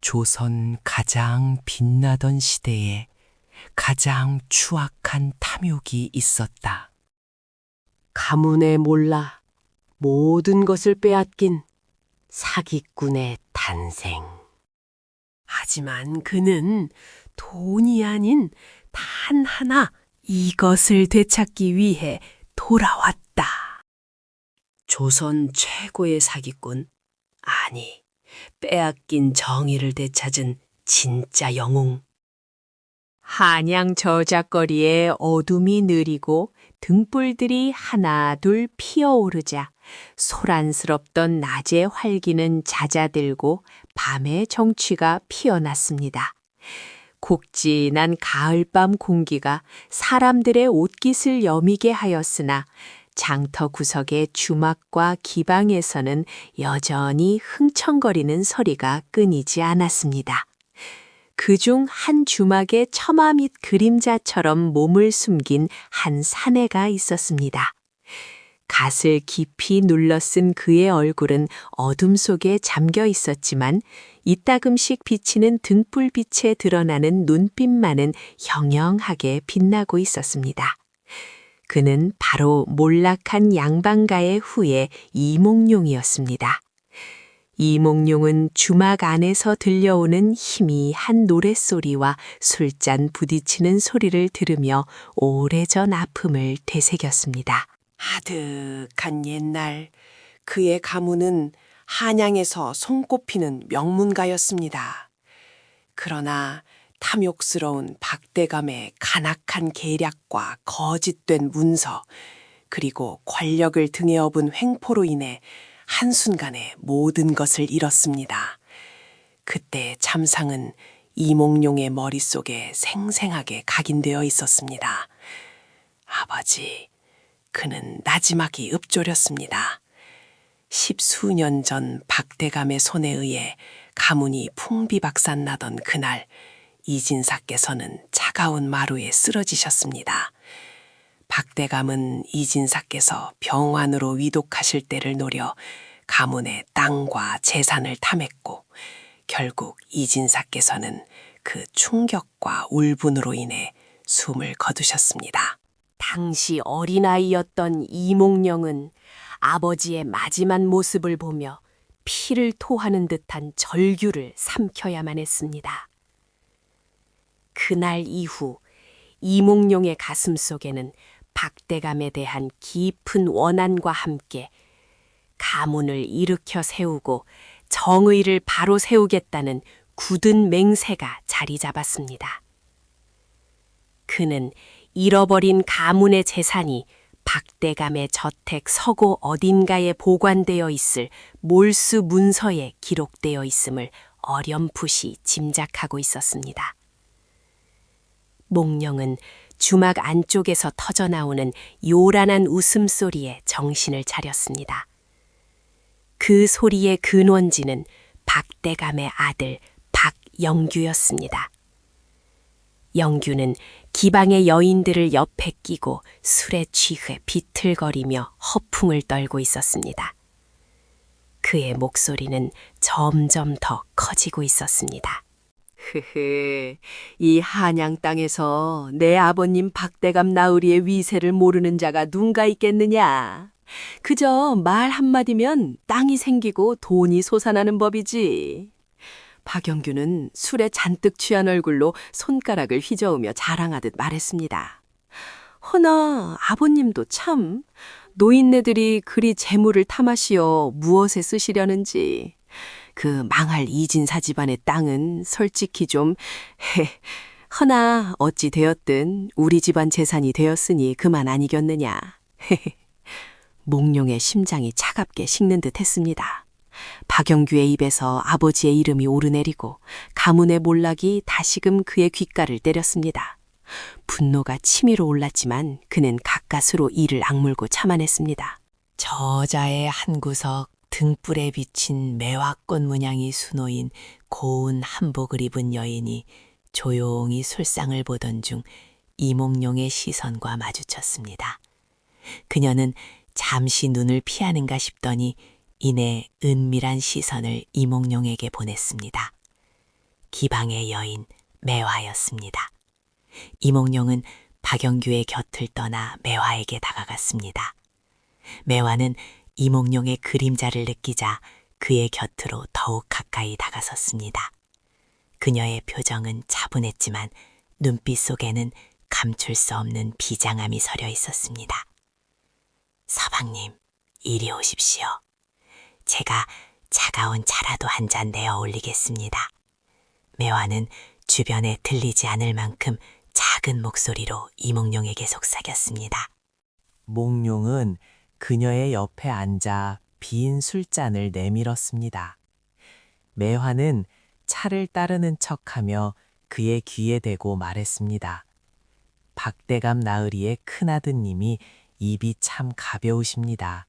조선 가장 빛나던 시대에 가장 추악한 탐욕이 있었다. 가문에 몰라 모든 것을 빼앗긴 사기꾼의 탄생. 하지만 그는 돈이 아닌 단 하나 이것을 되찾기 위해 돌아왔다. 조선 최고의 사기꾼, 아니, 빼앗긴 정의를 되찾은 진짜 영웅. 한양 저작거리에 어둠이 느리고 등불들이 하나 둘 피어오르자 소란스럽던 낮의 활기는 잦아들고 밤의 정취가 피어났습니다. 곡진한 가을밤 공기가 사람들의 옷깃을 여미게 하였으나 장터 구석의 주막과 기방에서는 여전히 흥청거리는 소리가 끊이지 않았습니다. 그중 한 주막에 처마 밑 그림자처럼 몸을 숨긴 한 사내가 있었습니다. 갓을 깊이 눌러쓴 그의 얼굴은 어둠 속에 잠겨 있었지만 이따금씩 비치는 등불빛에 드러나는 눈빛만은 형형하게 빛나고 있었습니다. 그는 바로 몰락한 양반가의 후예 이몽룡이었습니다. 이몽룡은 주막 안에서 들려오는 희미한 노랫소리와 술잔 부딪히는 소리를 들으며 오래전 아픔을 되새겼습니다. 아득한 옛날 그의 가문은 한양에서 손꼽히는 명문가였습니다. 그러나 탐욕스러운 박대감의 간악한 계략과 거짓된 문서, 그리고 권력을 등에 업은 횡포로 인해 한순간에 모든 것을 잃었습니다. 그때 참상은 이몽룡의 머릿속에 생생하게 각인되어 있었습니다. 아버지, 그는 나지막이 읊조렸습니다. 10수년 전 박대감의 손에 의해 가문이 풍비박산나던 그날 이진사께서는 차가운 마루에 쓰러지셨습니다. 박대감은 이진사께서 병환으로 위독하실 때를 노려 가문의 땅과 재산을 탐했고 결국 이진사께서는 그 충격과 울분으로 인해 숨을 거두셨습니다. 당시 어린아이였던 이몽룡은 아버지의 마지막 모습을 보며 피를 토하는 듯한 절규를 삼켜야만 했습니다. 그날 이후 이몽룡의 가슴 속에는 박대감에 대한 깊은 원한과 함께 가문을 일으켜 세우고 정의를 바로 세우겠다는 굳은 맹세가 자리 잡았습니다. 그는 잃어버린 가문의 재산이 박대감의 저택 서고 어딘가에 보관되어 있을 몰수 문서에 기록되어 있음을 어렴풋이 짐작하고 있었습니다. 몽룡은 주막 안쪽에서 터져나오는 요란한 웃음소리에 정신을 차렸습니다. 그 소리의 근원지는 박대감의 아들 박영규였습니다. 영규는 기방의 여인들을 옆에 끼고 술에 취해 비틀거리며 허풍을 떨고 있었습니다. 그의 목소리는 점점 더 커지고 있었습니다. 이 한양 땅에서 내 아버님 박대감 나으리의 위세를 모르는 자가 누가 있겠느냐. 그저 말 한마디면 땅이 생기고 돈이 솟아나는 법이지. 박영규는 술에 잔뜩 취한 얼굴로 손가락을 휘저으며 자랑하듯 말했습니다. 허나 아버님도 참 노인네들이 그리 재물을 탐하시어 무엇에 쓰시려는지. 그 망할 이진사 집안의 땅은 솔직히 좀 허나 어찌 되었든 우리 집안 재산이 되었으니 그만 아니겠느냐. 몽룡의 심장이 차갑게 식는 듯 했습니다. 박영규의 입에서 아버지의 이름이 오르내리고 가문의 몰락이 다시금 그의 귓가를 때렸습니다. 분노가 치밀어 올랐지만 그는 가까스로 이를 악물고 참아냈습니다. 저자의 한 구석 등불에 비친 매화꽃 문양이 수놓인 고운 한복을 입은 여인이 조용히 술상을 보던 중 이몽룡의 시선과 마주쳤습니다. 그녀는 잠시 눈을 피하는가 싶더니 이내 은밀한 시선을 이몽룡에게 보냈습니다. 기방의 여인 매화였습니다. 이몽룡은 박영규의 곁을 떠나 매화에게 다가갔습니다. 매화는 이몽룡의 그림자를 느끼자 그의 곁으로 더욱 가까이 다가섰습니다. 그녀의 표정은 차분했지만 눈빛 속에는 감출 수 없는 비장함이 서려 있었습니다. 서방님, 이리 오십시오. 제가 차가운 차라도 한 잔 내어 올리겠습니다. 매화는 주변에 들리지 않을 만큼 작은 목소리로 이몽룡에게 속삭였습니다. 몽룡은 그녀의 옆에 앉아 빈 술잔을 내밀었습니다. 매화는 차를 따르는 척하며 그의 귀에 대고 말했습니다. 박대감 나으리의 큰아드님이 입이 참 가벼우십니다.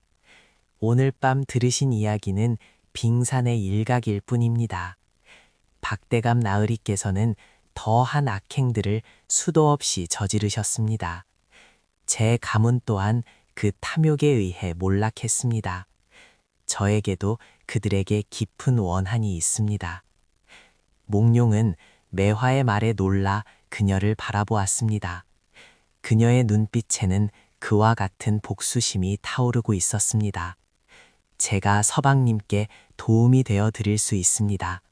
오늘 밤 들으신 이야기는 빙산의 일각일 뿐입니다. 박대감 나으리께서는 더한 악행들을 수도 없이 저지르셨습니다. 제 가문 또한 그 탐욕에 의해 몰락했습니다. 저에게도 그들에게 깊은 원한이 있습니다. 몽룡은 매화의 말에 놀라 그녀를 바라보았습니다. 그녀의 눈빛에는 그와 같은 복수심이 타오르고 있었습니다. 제가 서방님께 도움이 되어 드릴 수 있습니다.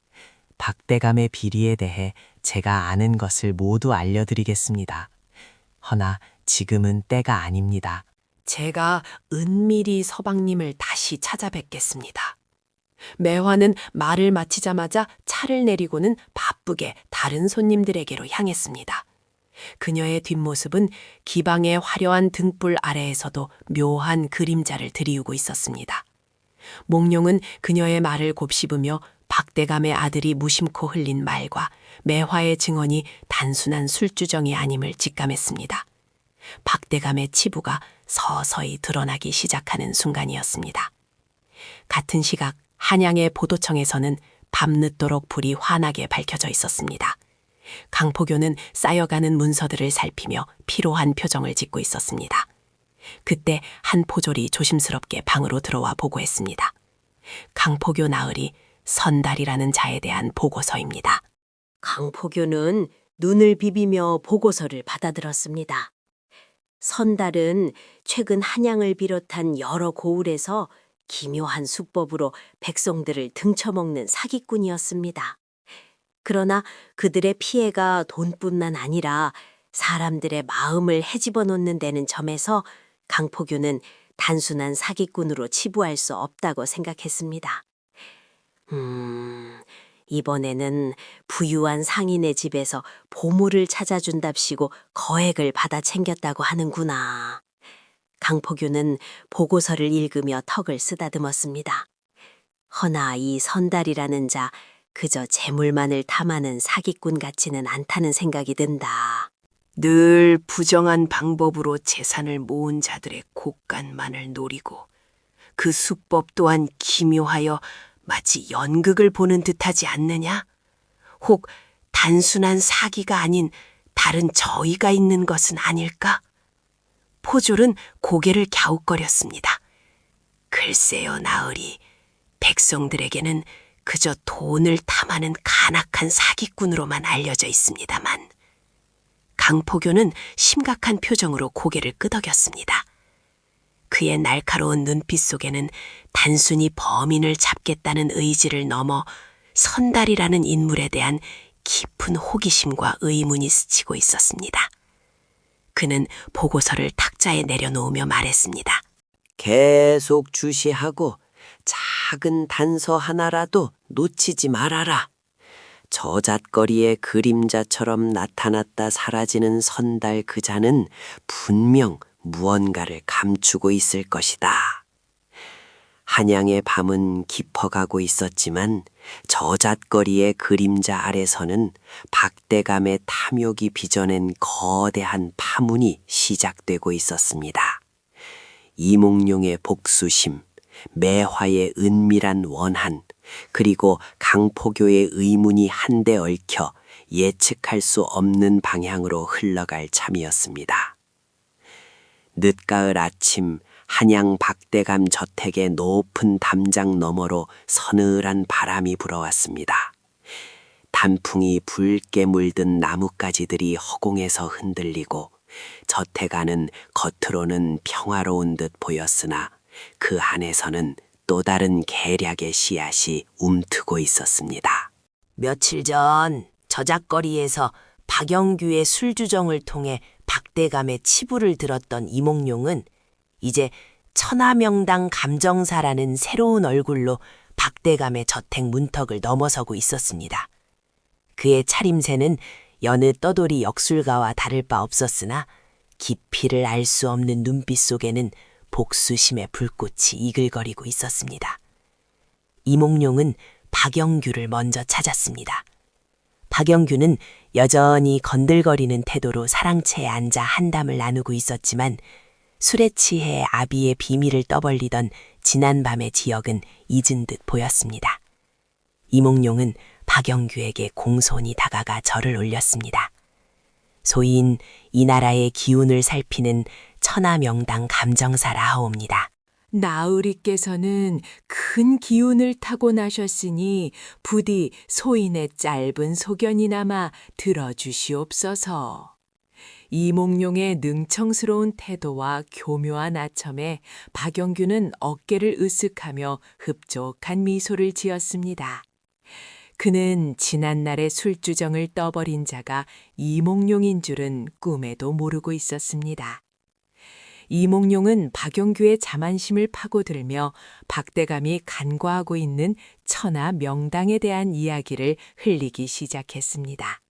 박대감의 비리에 대해 제가 아는 것을 모두 알려드리겠습니다. 허나 지금은 때가 아닙니다. 제가 은밀히 서방님을 다시 찾아뵙겠습니다. 매화는 말을 마치자마자 차를 내리고는 바쁘게 다른 손님들에게로 향했습니다. 그녀의 뒷모습은 기방의 화려한 등불 아래에서도 묘한 그림자를 드리우고 있었습니다. 몽룡은 그녀의 말을 곱씹으며 박대감의 아들이 무심코 흘린 말과 매화의 증언이 단순한 술주정이 아님을 직감했습니다. 박대감의 치부가 서서히 드러나기 시작하는 순간이었습니다. 같은 시각 한양의 보도청에서는 밤늦도록 불이 환하게 밝혀져 있었습니다. 강포교는 쌓여가는 문서들을 살피며 피로한 표정을 짓고 있었습니다. 그때 한 포졸이 조심스럽게 방으로 들어와 보고했습니다. 강포교 나으리 선달이라는 자에 대한 보고서입니다. 강포교는 눈을 비비며 보고서를 받아들었습니다. 선달은 최근 한양을 비롯한 여러 고을에서 기묘한 수법으로 백성들을 등쳐먹는 사기꾼이었습니다. 그러나 그들의 피해가 돈뿐만 아니라 사람들의 마음을 헤집어 놓는 데는 점에서 강포교는 단순한 사기꾼으로 치부할 수 없다고 생각했습니다. 이번에는 부유한 상인의 집에서 보물을 찾아준답시고 거액을 받아 챙겼다고 하는구나. 강포교는 보고서를 읽으며 턱을 쓰다듬었습니다. 허나 이 선달이라는 자 그저 재물만을 탐하는 사기꾼 같지는 않다는 생각이 든다. 늘 부정한 방법으로 재산을 모은 자들의 곡간만을 노리고 그 수법 또한 기묘하여 마치 연극을 보는 듯하지 않느냐? 혹 단순한 사기가 아닌 다른 저의가 있는 것은 아닐까? 포졸은 고개를 갸웃거렸습니다. 글쎄요, 나으리. 백성들에게는 그저 돈을 탐하는 간악한 사기꾼으로만 알려져 있습니다만. 강포교는 심각한 표정으로 고개를 끄덕였습니다. 그의 날카로운 눈빛 속에는 단순히 범인을 잡겠다는 의지를 넘어 선달이라는 인물에 대한 깊은 호기심과 의문이 스치고 있었습니다. 그는 보고서를 탁자에 내려놓으며 말했습니다. 계속 주시하고 작은 단서 하나라도 놓치지 말아라. 저잣거리의 그림자처럼 나타났다 사라지는 선달 그 자는 분명 무언가를 감추고 있을 것이다. 한양의 밤은 깊어가고 있었지만 저잣거리의 그림자 아래서는 박대감의 탐욕이 빚어낸 거대한 파문이 시작되고 있었습니다. 이몽룡의 복수심, 매화의 은밀한 원한, 그리고 강포교의 의문이 한데 얽혀 예측할 수 없는 방향으로 흘러갈 참이었습니다. 늦가을 아침 한양 박대감 저택의 높은 담장 너머로 서늘한 바람이 불어왔습니다. 단풍이 붉게 물든 나뭇가지들이 허공에서 흔들리고 저택안은 겉으로는 평화로운 듯 보였으나 그 안에서는 또 다른 계략의 씨앗이 움트고 있었습니다. 며칠 전 저작거리에서 박영규의 술주정을 통해 박대감의 치부를 들었던 이몽룡은 이제 천하명당 감정사라는 새로운 얼굴로 박대감의 저택 문턱을 넘어서고 있었습니다. 그의 차림새는 여느 떠돌이 역술가와 다를 바 없었으나 깊이를 알 수 없는 눈빛 속에는 복수심의 불꽃이 이글거리고 있었습니다. 이몽룡은 박영규를 먼저 찾았습니다. 박영규는 여전히 건들거리는 태도로 사랑채에 앉아 한담을 나누고 있었지만 술에 취해 아비의 비밀을 떠벌리던 지난밤의 지역은 잊은 듯 보였습니다. 이몽룡은 박영규에게 공손히 다가가 절을 올렸습니다. 소인 이 나라의 기운을 살피는 천하명당 감정사라 하옵니다. 나으리께서는 큰 기운을 타고나셨으니 부디 소인의 짧은 소견이나마 들어주시옵소서. 이몽룡의 능청스러운 태도와 교묘한 아첨에 박영규는 어깨를 으쓱하며 흡족한 미소를 지었습니다. 그는 지난날의 술주정을 떠버린 자가 이몽룡인 줄은 꿈에도 모르고 있었습니다. 이몽룡은 박영규의 자만심을 파고들며 박대감이 간과하고 있는 천하 명당에 대한 이야기를 흘리기 시작했습니다.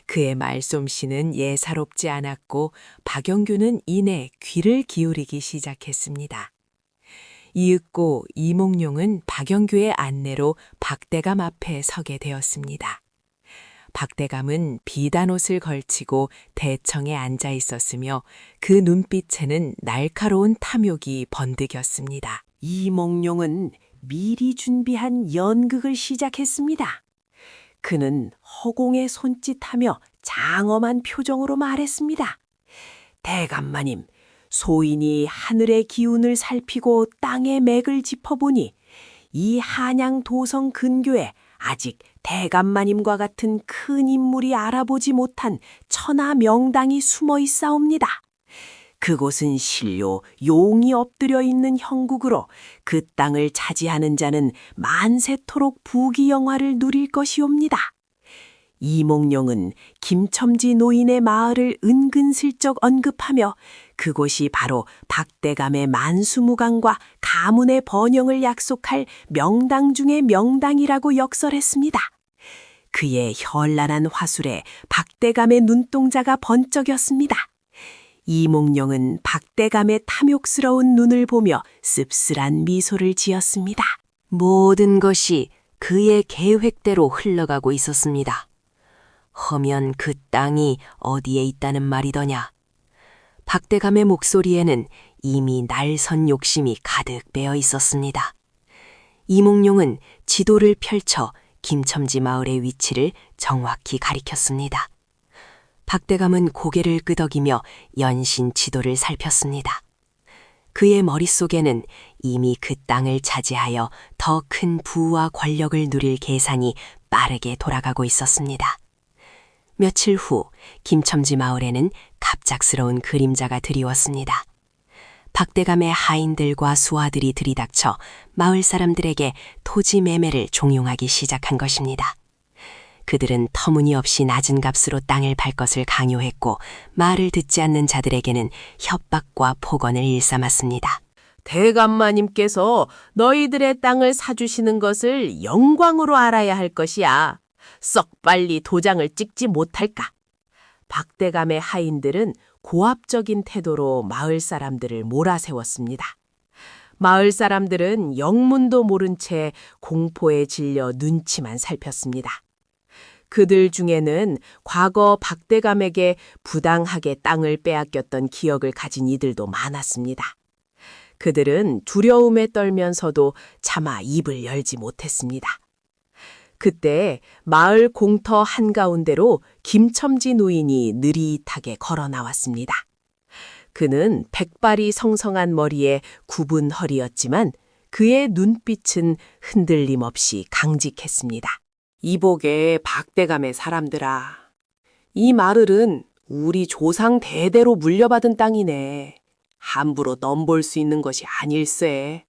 그의 말솜씨는 예사롭지 않았고 박영규는 이내 귀를 기울이기 시작했습니다. 이윽고 이몽룡은 박영규의 안내로 박대감 앞에 서게 되었습니다. 박대감은 비단 옷을 걸치고 대청에 앉아 있었으며 그 눈빛에는 날카로운 탐욕이 번득였습니다. 이몽룡은 미리 준비한 연극을 시작했습니다. 그는 허공에 손짓하며 장엄한 표정으로 말했습니다. 대감마님, 소인이 하늘의 기운을 살피고 땅의 맥을 짚어보니 이 한양 도성 근교에 아직 대감마님과 같은 큰 인물이 알아보지 못한 천하 명당이 숨어 있사옵니다. 그곳은 신료 용이 엎드려 있는 형국으로 그 땅을 차지하는 자는 만세토록 부귀영화를 누릴 것이옵니다. 이몽룡은 김첨지 노인의 마을을 은근슬쩍 언급하며 그곳이 바로 박대감의 만수무강과 가문의 번영을 약속할 명당 중의 명당이라고 역설했습니다. 그의 현란한 화술에 박대감의 눈동자가 번쩍였습니다. 이몽룡은 박대감의 탐욕스러운 눈을 보며 씁쓸한 미소를 지었습니다. 모든 것이 그의 계획대로 흘러가고 있었습니다. 허면 그 땅이 어디에 있다는 말이더냐. 박대감의 목소리에는 이미 날선 욕심이 가득 배어 있었습니다. 이몽룡은 지도를 펼쳐 김첨지 마을의 위치를 정확히 가리켰습니다. 박대감은 고개를 끄덕이며 연신 지도를 살폈습니다. 그의 머릿속에는 이미 그 땅을 차지하여 더 큰 부와 권력을 누릴 계산이 빠르게 돌아가고 있었습니다. 며칠 후 김첨지 마을에는 갑작스러운 그림자가 드리웠습니다. 박대감의 하인들과 수하들이 들이닥쳐 마을 사람들에게 토지 매매를 종용하기 시작한 것입니다. 그들은 터무니없이 낮은 값으로 땅을 팔 것을 강요했고 말을 듣지 않는 자들에게는 협박과 폭언을 일삼았습니다. 대감마님께서 너희들의 땅을 사주시는 것을 영광으로 알아야 할 것이야. 썩 빨리 도장을 찍지 못할까? 박대감의 하인들은 고압적인 태도로 마을 사람들을 몰아세웠습니다. 마을 사람들은 영문도 모른 채 공포에 질려 눈치만 살폈습니다. 그들 중에는 과거 박대감에게 부당하게 땅을 빼앗겼던 기억을 가진 이들도 많았습니다. 그들은 두려움에 떨면서도 차마 입을 열지 못했습니다. 그때 마을 공터 한가운데로 김첨지 노인이 느릿하게 걸어 나왔습니다. 그는 백발이 성성한 머리에 굽은 허리였지만 그의 눈빛은 흔들림 없이 강직했습니다. 이복의 박대감의 사람들아. 이 마을은 우리 조상 대대로 물려받은 땅이네. 함부로 넘볼 수 있는 것이 아닐세.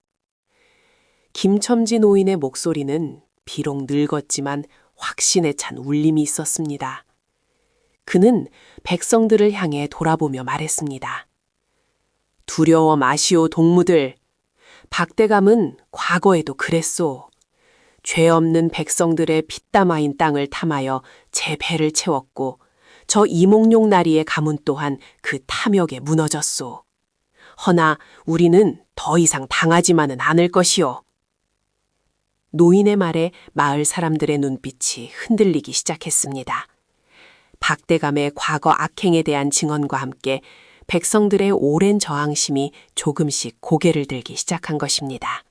김첨지 노인의 목소리는 비록 늙었지만 확신에 찬 울림이 있었습니다. 그는 백성들을 향해 돌아보며 말했습니다. 두려워 마시오 동무들. 박대감은 과거에도 그랬소. 죄 없는 백성들의 피땀아인 땅을 탐하여 제 배를 채웠고 저 이몽룡 나리의 가문 또한 그 탐욕에 무너졌소. 허나 우리는 더 이상 당하지만은 않을 것이오. 노인의 말에 마을 사람들의 눈빛이 흔들리기 시작했습니다. 박대감의 과거 악행에 대한 증언과 함께 백성들의 오랜 저항심이 조금씩 고개를 들기 시작한 것입니다.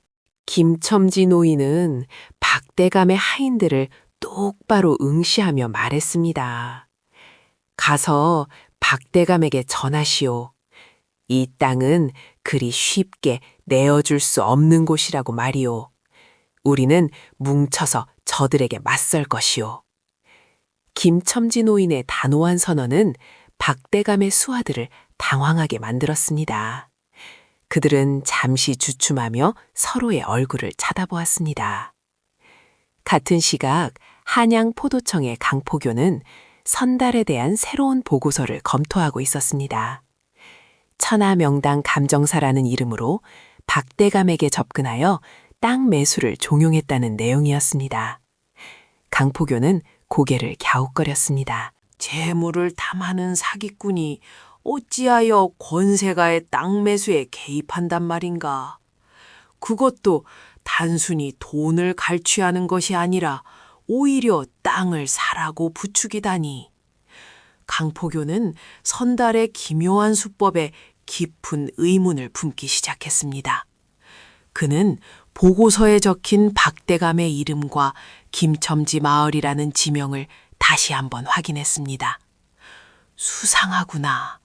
김첨지 노인은 박대감의 하인들을 똑바로 응시하며 말했습니다. 가서 박대감에게 전하시오. 이 땅은 그리 쉽게 내어줄 수 없는 곳이라고 말이오. 우리는 뭉쳐서 저들에게 맞설 것이오. 김첨지 노인의 단호한 선언은 박대감의 수하들을 당황하게 만들었습니다. 그들은 잠시 주춤하며 서로의 얼굴을 쳐다보았습니다. 같은 시각 한양 포도청의 강포교는 선달에 대한 새로운 보고서를 검토하고 있었습니다. 천하명당 감정사라는 이름으로 박대감에게 접근하여 땅 매수를 종용했다는 내용이었습니다. 강포교는 고개를 갸웃거렸습니다. 재물을 탐하는 사기꾼이 어찌하여 권세가의 땅 매수에 개입한단 말인가? 그것도 단순히 돈을 갈취하는 것이 아니라 오히려 땅을 사라고 부추기다니. 강포교는 선달의 기묘한 수법에 깊은 의문을 품기 시작했습니다. 그는 보고서에 적힌 박대감의 이름과 김첨지 마을이라는 지명을 다시 한번 확인했습니다. 수상하구나.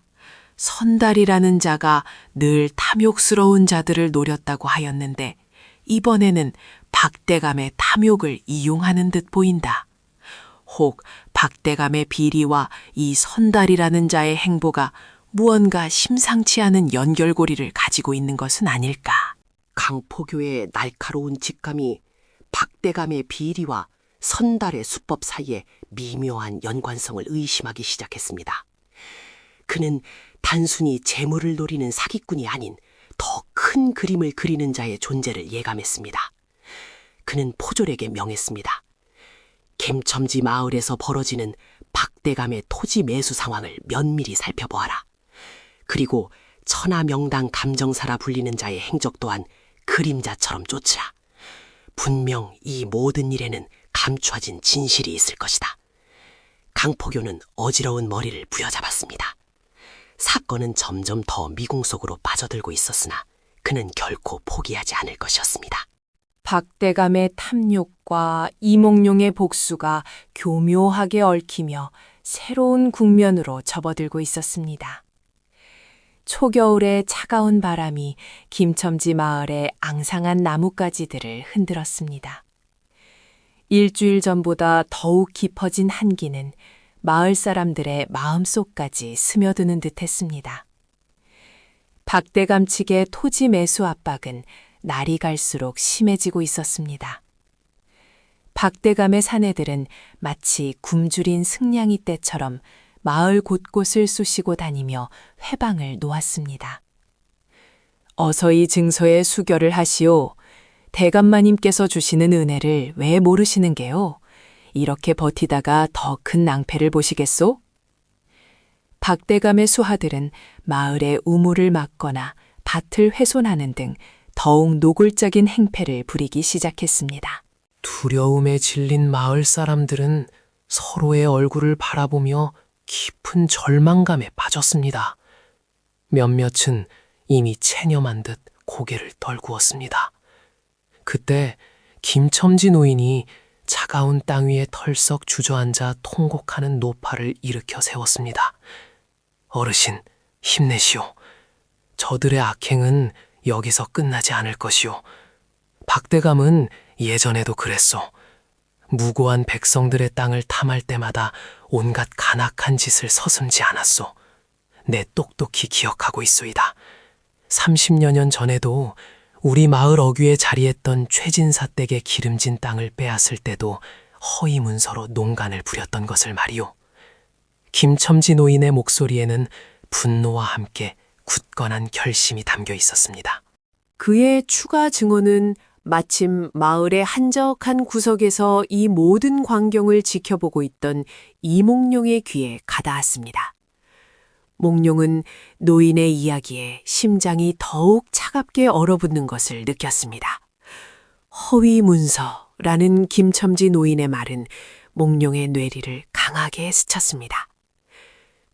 선달이라는 자가 늘 탐욕스러운 자들을 노렸다고 하였는데 이번에는 박대감의 탐욕을 이용하는 듯 보인다. 혹 박대감의 비리와 이 선달이라는 자의 행보가 무언가 심상치 않은 연결고리를 가지고 있는 것은 아닐까. 강포교의 날카로운 직감이 박대감의 비리와 선달의 수법 사이에 미묘한 연관성을 의심하기 시작했습니다. 그는 단순히 재물을 노리는 사기꾼이 아닌 더 큰 그림을 그리는 자의 존재를 예감했습니다. 그는 포졸에게 명했습니다. 김첨지 마을에서 벌어지는 박대감의 토지 매수 상황을 면밀히 살펴보아라. 그리고 천하명당 감정사라 불리는 자의 행적 또한 그림자처럼 쫓으라. 분명 이 모든 일에는 감춰진 진실이 있을 것이다. 강포교는 어지러운 머리를 부여잡았습니다. 사건은 점점 더 미궁 속으로 빠져들고 있었으나 그는 결코 포기하지 않을 것이었습니다. 박대감의 탐욕과 이몽룡의 복수가 교묘하게 얽히며 새로운 국면으로 접어들고 있었습니다. 초겨울의 차가운 바람이 김첨지 마을의 앙상한 나뭇가지들을 흔들었습니다. 일주일 전보다 더욱 깊어진 한기는 마을 사람들의 마음속까지 스며드는 듯했습니다. 박대감 측의 토지 매수 압박은 날이 갈수록 심해지고 있었습니다. 박대감의 사내들은 마치 굶주린 승냥이 떼처럼 마을 곳곳을 쑤시고 다니며 회방을 놓았습니다. 어서히 증서에 수결을 하시오. 대감마님께서 주시는 은혜를 왜 모르시는 게요? 이렇게 버티다가 더 큰 낭패를 보시겠소? 박대감의 수하들은 마을의 우물을 막거나 밭을 훼손하는 등 더욱 노골적인 행패를 부리기 시작했습니다. 두려움에 질린 마을 사람들은 서로의 얼굴을 바라보며 깊은 절망감에 빠졌습니다. 몇몇은 이미 체념한 듯 고개를 떨구었습니다. 그때 김첨지 노인이 차가운 땅 위에 털썩 주저앉아 통곡하는 노파를 일으켜 세웠습니다. 어르신, 힘내시오. 저들의 악행은 여기서 끝나지 않을 것이오. 박대감은 예전에도 그랬소. 무고한 백성들의 땅을 탐할 때마다 온갖 간악한 짓을 서슴지 않았소. 내 똑똑히 기억하고 있소이다. 30여 년 전에도 우리 마을 어귀에 자리했던 최진사 댁의 기름진 땅을 빼앗을 때도 허위 문서로 농간을 부렸던 것을 말이오. 김첨지 노인의 목소리에는 분노와 함께 굳건한 결심이 담겨 있었습니다. 그의 추가 증언은 마침 마을의 한적한 구석에서 이 모든 광경을 지켜보고 있던 이몽룡의 귀에 가닿았습니다. 몽룡은 노인의 이야기에 심장이 더욱 차갑게 얼어붙는 것을 느꼈습니다. 허위 문서라는 김첨지 노인의 말은 몽룡의 뇌리를 강하게 스쳤습니다.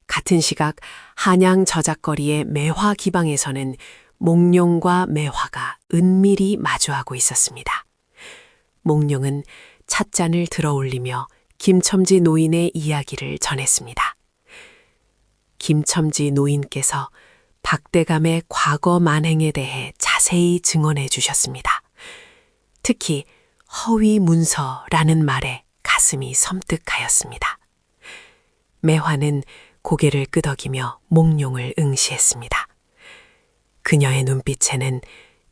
같은 시각 한양 저작거리의 매화 기방에서는 몽룡과 매화가 은밀히 마주하고 있었습니다. 몽룡은 찻잔을 들어올리며 김첨지 노인의 이야기를 전했습니다. 김첨지 노인께서 박대감의 과거 만행에 대해 자세히 증언해 주셨습니다. 특히 허위 문서라는 말에 가슴이 섬뜩하였습니다. 매화는 고개를 끄덕이며 몽룡을 응시했습니다. 그녀의 눈빛에는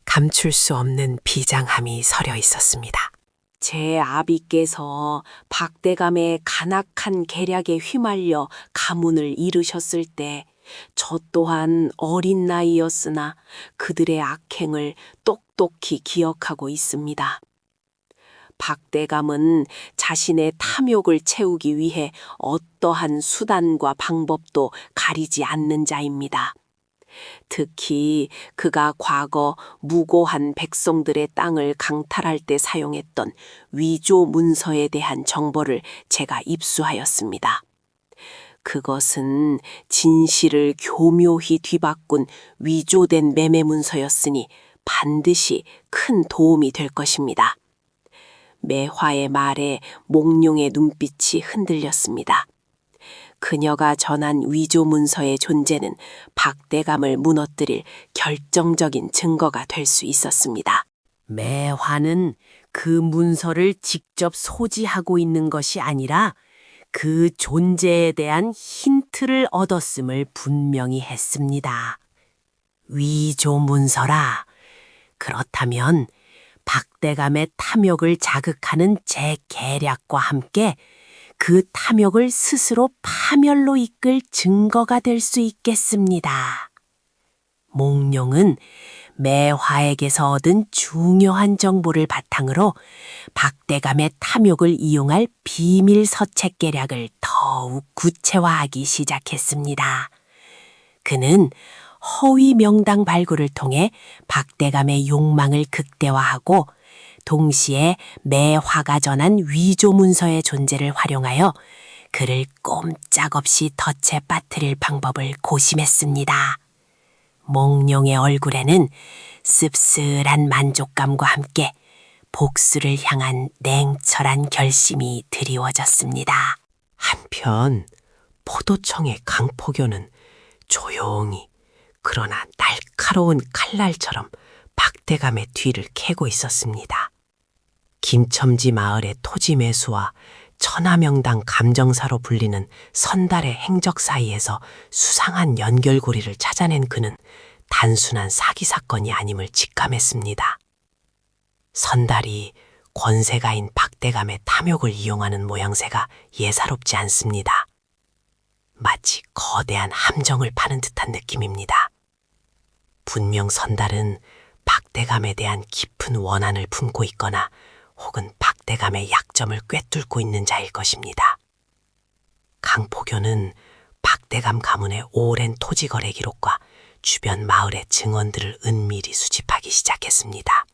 감출 수 없는 비장함이 서려 있었습니다. 제 아비께서 박대감의 간악한 계략에 휘말려 가문을 잃으셨을 때 저 또한 어린 나이였으나 그들의 악행을 똑똑히 기억하고 있습니다. 박대감은 자신의 탐욕을 채우기 위해 어떠한 수단과 방법도 가리지 않는 자입니다. 특히 그가 과거 무고한 백성들의 땅을 강탈할 때 사용했던 위조 문서에 대한 정보를 제가 입수하였습니다. 그것은 진실을 교묘히 뒤바꾼 위조된 매매 문서였으니 반드시 큰 도움이 될 것입니다. 매화의 말에 몽룡의 눈빛이 흔들렸습니다. 그녀가 전한 위조 문서의 존재는 박대감을 무너뜨릴 결정적인 증거가 될 수 있었습니다. 매화는 그 문서를 직접 소지하고 있는 것이 아니라 그 존재에 대한 힌트를 얻었음을 분명히 했습니다. 위조 문서라. 그렇다면 박대감의 탐욕을 자극하는 제 계략과 함께 그 탐욕을 스스로 파멸로 이끌 증거가 될 수 있겠습니다. 몽룡은 매화에게서 얻은 중요한 정보를 바탕으로 박대감의 탐욕을 이용할 비밀 서책 계략을 더욱 구체화하기 시작했습니다. 그는 허위 명당 발굴을 통해 박대감의 욕망을 극대화하고 동시에 매화가 전한 위조 문서의 존재를 활용하여 그를 꼼짝없이 덫에 빠뜨릴 방법을 고심했습니다. 몽룡의 얼굴에는 씁쓸한 만족감과 함께 복수를 향한 냉철한 결심이 드리워졌습니다. 한편 포도청의 강포교는 조용히 그러나 날카로운 칼날처럼 박대감의 뒤를 캐고 있었습니다. 김첨지 마을의 토지 매수와 천하명당 감정사로 불리는 선달의 행적 사이에서 수상한 연결고리를 찾아낸 그는 단순한 사기 사건이 아님을 직감했습니다. 선달이 권세가인 박대감의 탐욕을 이용하는 모양새가 예사롭지 않습니다. 마치 거대한 함정을 파는 듯한 느낌입니다. 분명 선달은 박대감에 대한 깊은 원한을 품고 있거나 혹은 박대감의 약점을 꿰뚫고 있는 자일 것입니다. 강포교는 박대감 가문의 오랜 토지 거래 기록과 주변 마을의 증언들을 은밀히 수집하기 시작했습니다.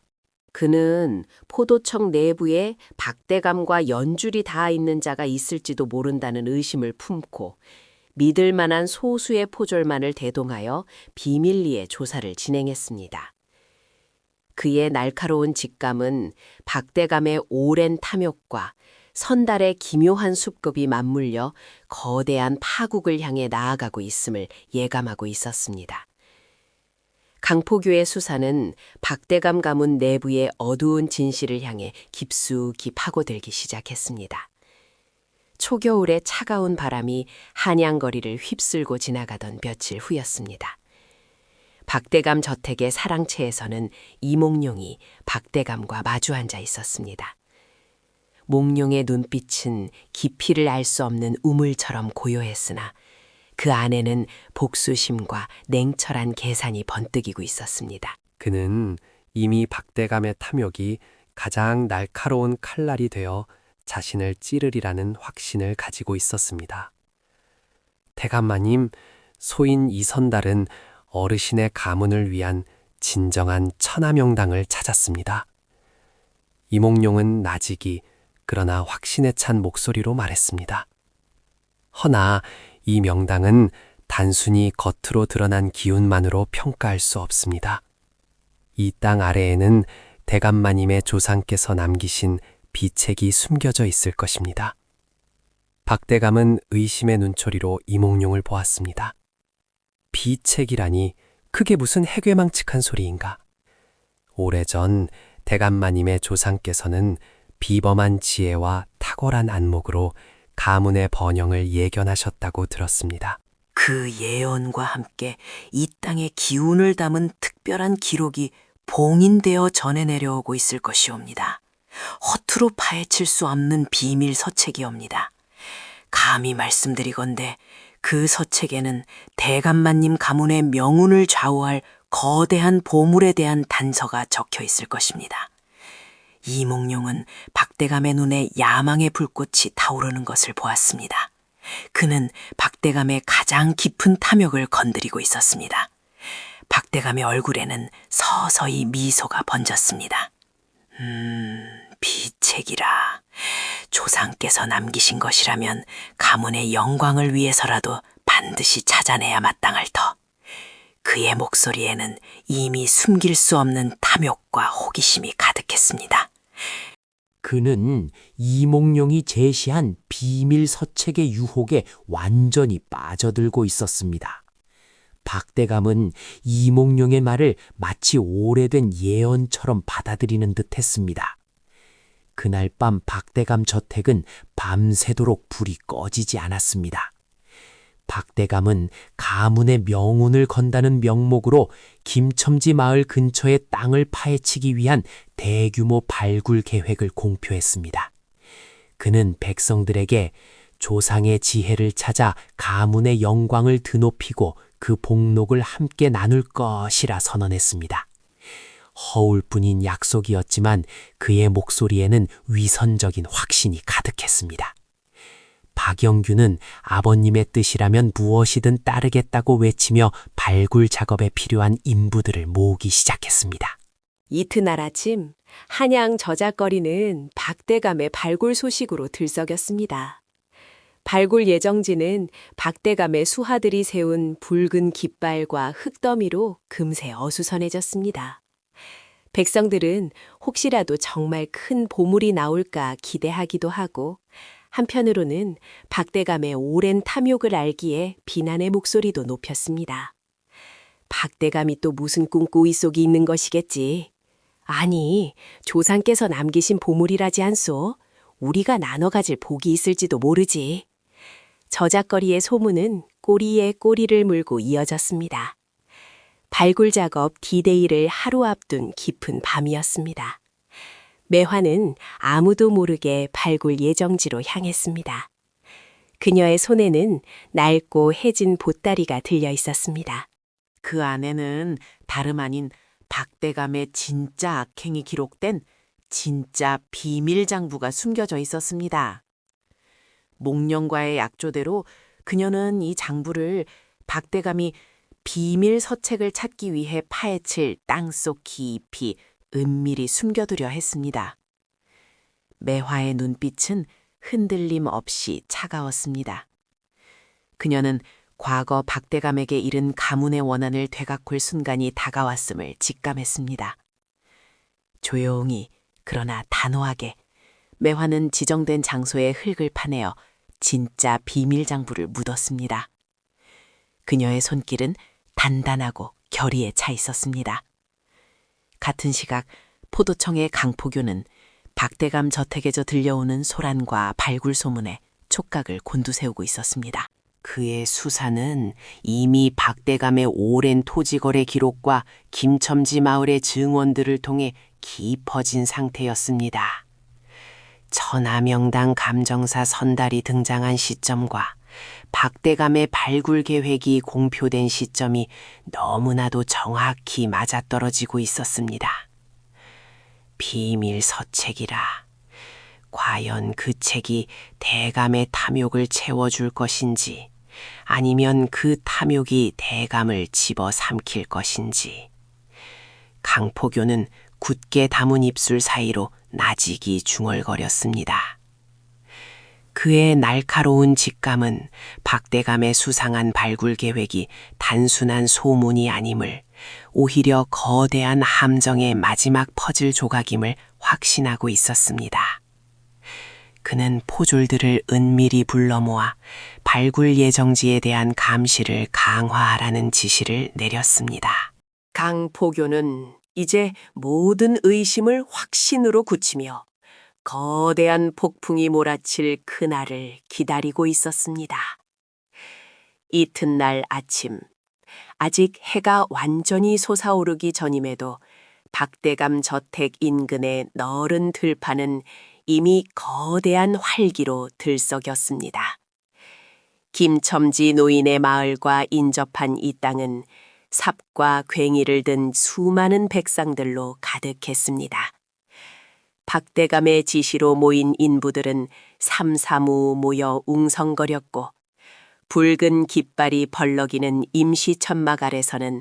그는 포도청 내부에 박대감과 연줄이 닿아 있는 자가 있을지도 모른다는 의심을 품고 믿을 만한 소수의 포졸만을 대동하여 비밀리에 조사를 진행했습니다. 그의 날카로운 직감은 박대감의 오랜 탐욕과 선달의 기묘한 수법이 맞물려 거대한 파국을 향해 나아가고 있음을 예감하고 있었습니다. 강포교의 수사는 박대감 가문 내부의 어두운 진실을 향해 깊숙이 파고들기 시작했습니다. 초겨울의 차가운 바람이 한양거리를 휩쓸고 지나가던 며칠 후였습니다. 박대감 저택의 사랑채에서는 이몽룡이 박대감과 마주 앉아 있었습니다. 몽룡의 눈빛은 깊이를 알 수 없는 우물처럼 고요했으나 그 안에는 복수심과 냉철한 계산이 번뜩이고 있었습니다. 그는 이미 박대감의 탐욕이 가장 날카로운 칼날이 되어 자신을 찌르리라는 확신을 가지고 있었습니다. 대감마님, 소인 이선달은 어르신의 가문을 위한 진정한 천하명당을 찾았습니다. 이몽룡은 나직이 그러나 확신에 찬 목소리로 말했습니다. 허나 이 명당은 단순히 겉으로 드러난 기운만으로 평가할 수 없습니다. 이 땅 아래에는 대감마님의 조상께서 남기신 비책이 숨겨져 있을 것입니다. 박대감은 의심의 눈초리로 이몽룡을 보았습니다. 비책이라니 그게 무슨 해괴망측한 소리인가? 오래전 대감마님의 조상께서는 비범한 지혜와 탁월한 안목으로 가문의 번영을 예견하셨다고 들었습니다. 그 예언과 함께 이 땅의 기운을 담은 특별한 기록이 봉인되어 전해 내려오고 있을 것이옵니다. 허투루 파헤칠 수 없는 비밀 서책이옵니다. 감히 말씀드리건대 그 서책에는 대감마님 가문의 명운을 좌우할 거대한 보물에 대한 단서가 적혀 있을 것입니다. 이몽룡은 박대감의 눈에 야망의 불꽃이 타오르는 것을 보았습니다. 그는 박대감의 가장 깊은 탐욕을 건드리고 있었습니다. 박대감의 얼굴에는 서서히 미소가 번졌습니다. 비책이라. 조상께서 남기신 것이라면 가문의 영광을 위해서라도 반드시 찾아내야 마땅할 터. 그의 목소리에는 이미 숨길 수 없는 탐욕과 호기심이 가득했습니다. 그는 이몽룡이 제시한 비밀 서책의 유혹에 완전히 빠져들고 있었습니다. 박대감은 이몽룡의 말을 마치 오래된 예언처럼 받아들이는 듯했습니다. 그날 밤 박대감 저택은 밤새도록 불이 꺼지지 않았습니다. 박대감은 가문의 명운을 건다는 명목으로 김첨지 마을 근처의 땅을 파헤치기 위한 대규모 발굴 계획을 공표했습니다. 그는 백성들에게 조상의 지혜를 찾아 가문의 영광을 드높이고 그 복록을 함께 나눌 것이라 선언했습니다. 허울뿐인 약속이었지만 그의 목소리에는 위선적인 확신이 가득했습니다. 박영규는 아버님의 뜻이라면 무엇이든 따르겠다고 외치며 발굴 작업에 필요한 인부들을 모으기 시작했습니다. 이튿날 아침 한양 저작거리는 박대감의 발굴 소식으로 들썩였습니다. 발굴 예정지는 박대감의 수하들이 세운 붉은 깃발과 흙더미로 금세 어수선해졌습니다. 백성들은 혹시라도 정말 큰 보물이 나올까 기대하기도 하고 한편으로는 박대감의 오랜 탐욕을 알기에 비난의 목소리도 높였습니다. 박대감이 또 무슨 꿈꾸이 속이 있는 것이겠지. 아니, 조상께서 남기신 보물이라지 않소? 우리가 나눠 가질 복이 있을지도 모르지. 저작거리의 소문은 꼬리에 꼬리를 물고 이어졌습니다. 발굴 작업 D-Day를 하루 앞둔 깊은 밤이었습니다. 매화는 아무도 모르게 발굴 예정지로 향했습니다. 그녀의 손에는 낡고 해진 보따리가 들려 있었습니다. 그 안에는 다름 아닌 박대감의 진짜 악행이 기록된 진짜 비밀 장부가 숨겨져 있었습니다. 몽룡과의 약조대로 그녀는 이 장부를 박대감이 비밀 서책을 찾기 위해 파헤칠 땅속 깊이 은밀히 숨겨두려 했습니다. 매화의 눈빛은 흔들림 없이 차가웠습니다. 그녀는 과거 박대감에게 이른 가문의 원한을 되갚을 순간이 다가왔음을 직감했습니다. 조용히 그러나 단호하게 매화는 지정된 장소에 흙을 파내어 진짜 비밀 장부를 묻었습니다. 그녀의 손길은 단단하고 결의에 차 있었습니다. 같은 시각 포도청의 강포교는 박대감 저택에서 들려오는 소란과 발굴 소문에 촉각을 곤두세우고 있었습니다. 그의 수사는 이미 박대감의 오랜 토지거래 기록과 김첨지 마을의 증언들을 통해 깊어진 상태였습니다. 천하명당 감정사 선달이 등장한 시점과 박대감의 발굴 계획이 공표된 시점이 너무나도 정확히 맞아떨어지고 있었습니다. 비밀 서책이라. 과연 그 책이 대감의 탐욕을 채워줄 것인지 아니면 그 탐욕이 대감을 집어삼킬 것인지. 강포교는 굳게 담은 입술 사이로 나직이 중얼거렸습니다. 그의 날카로운 직감은 박대감의 수상한 발굴 계획이 단순한 소문이 아님을, 오히려 거대한 함정의 마지막 퍼즐 조각임을 확신하고 있었습니다. 그는 포졸들을 은밀히 불러 모아 발굴 예정지에 대한 감시를 강화하라는 지시를 내렸습니다. 강포교는 이제 모든 의심을 확신으로 굳히며 거대한 폭풍이 몰아칠 그날을 기다리고 있었습니다. 이튿날 아침, 아직 해가 완전히 솟아오르기 전임에도 박대감 저택 인근의 넓은 들판은 이미 거대한 활기로 들썩였습니다. 김첨지 노인의 마을과 인접한 이 땅은 삽과 괭이를 든 수많은 백성들로 가득했습니다. 박대감의 지시로 모인 인부들은 삼사무 모여 웅성거렸고, 붉은 깃발이 벌럭이는 임시천막 아래서는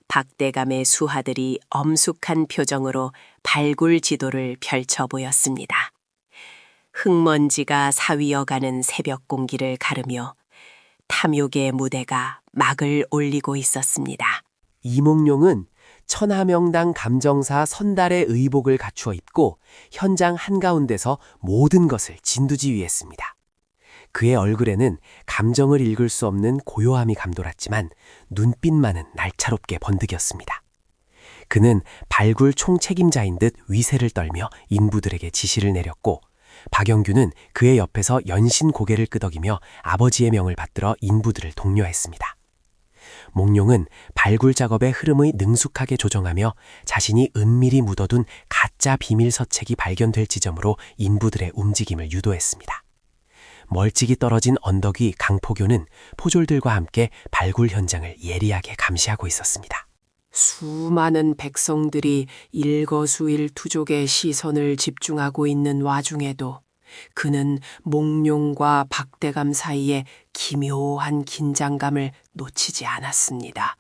박대감의 수하들이 엄숙한 표정으로 발굴 지도를 펼쳐 보였습니다. 흙먼지가 사위어가는 새벽 공기를 가르며 탐욕의 무대가 막을 올리고 있었습니다. 이몽룡은 천하명당 감정사 선달의 의복을 갖추어 입고 현장 한가운데서 모든 것을 진두지휘했습니다. 그의 얼굴에는 감정을 읽을 수 없는 고요함이 감돌았지만 눈빛만은 날차롭게 번득였습니다. 그는 발굴 총책임자인 듯 위세를 떨며 인부들에게 지시를 내렸고, 박영규는 그의 옆에서 연신 고개를 끄덕이며 아버지의 명을 받들어 인부들을 독려했습니다. 몽룡은 발굴 작업의 흐름을 능숙하게 조정하며 자신이 은밀히 묻어둔 가짜 비밀 서책이 발견될 지점으로 인부들의 움직임을 유도했습니다. 멀찍이 떨어진 언덕 위 강포교는 포졸들과 함께 발굴 현장을 예리하게 감시하고 있었습니다. 수많은 백성들이 일거수일투족의 시선을 집중하고 있는 와중에도 그는 몽룡과 박대감 사이에 기묘한 긴장감을 놓치지 않았습니다.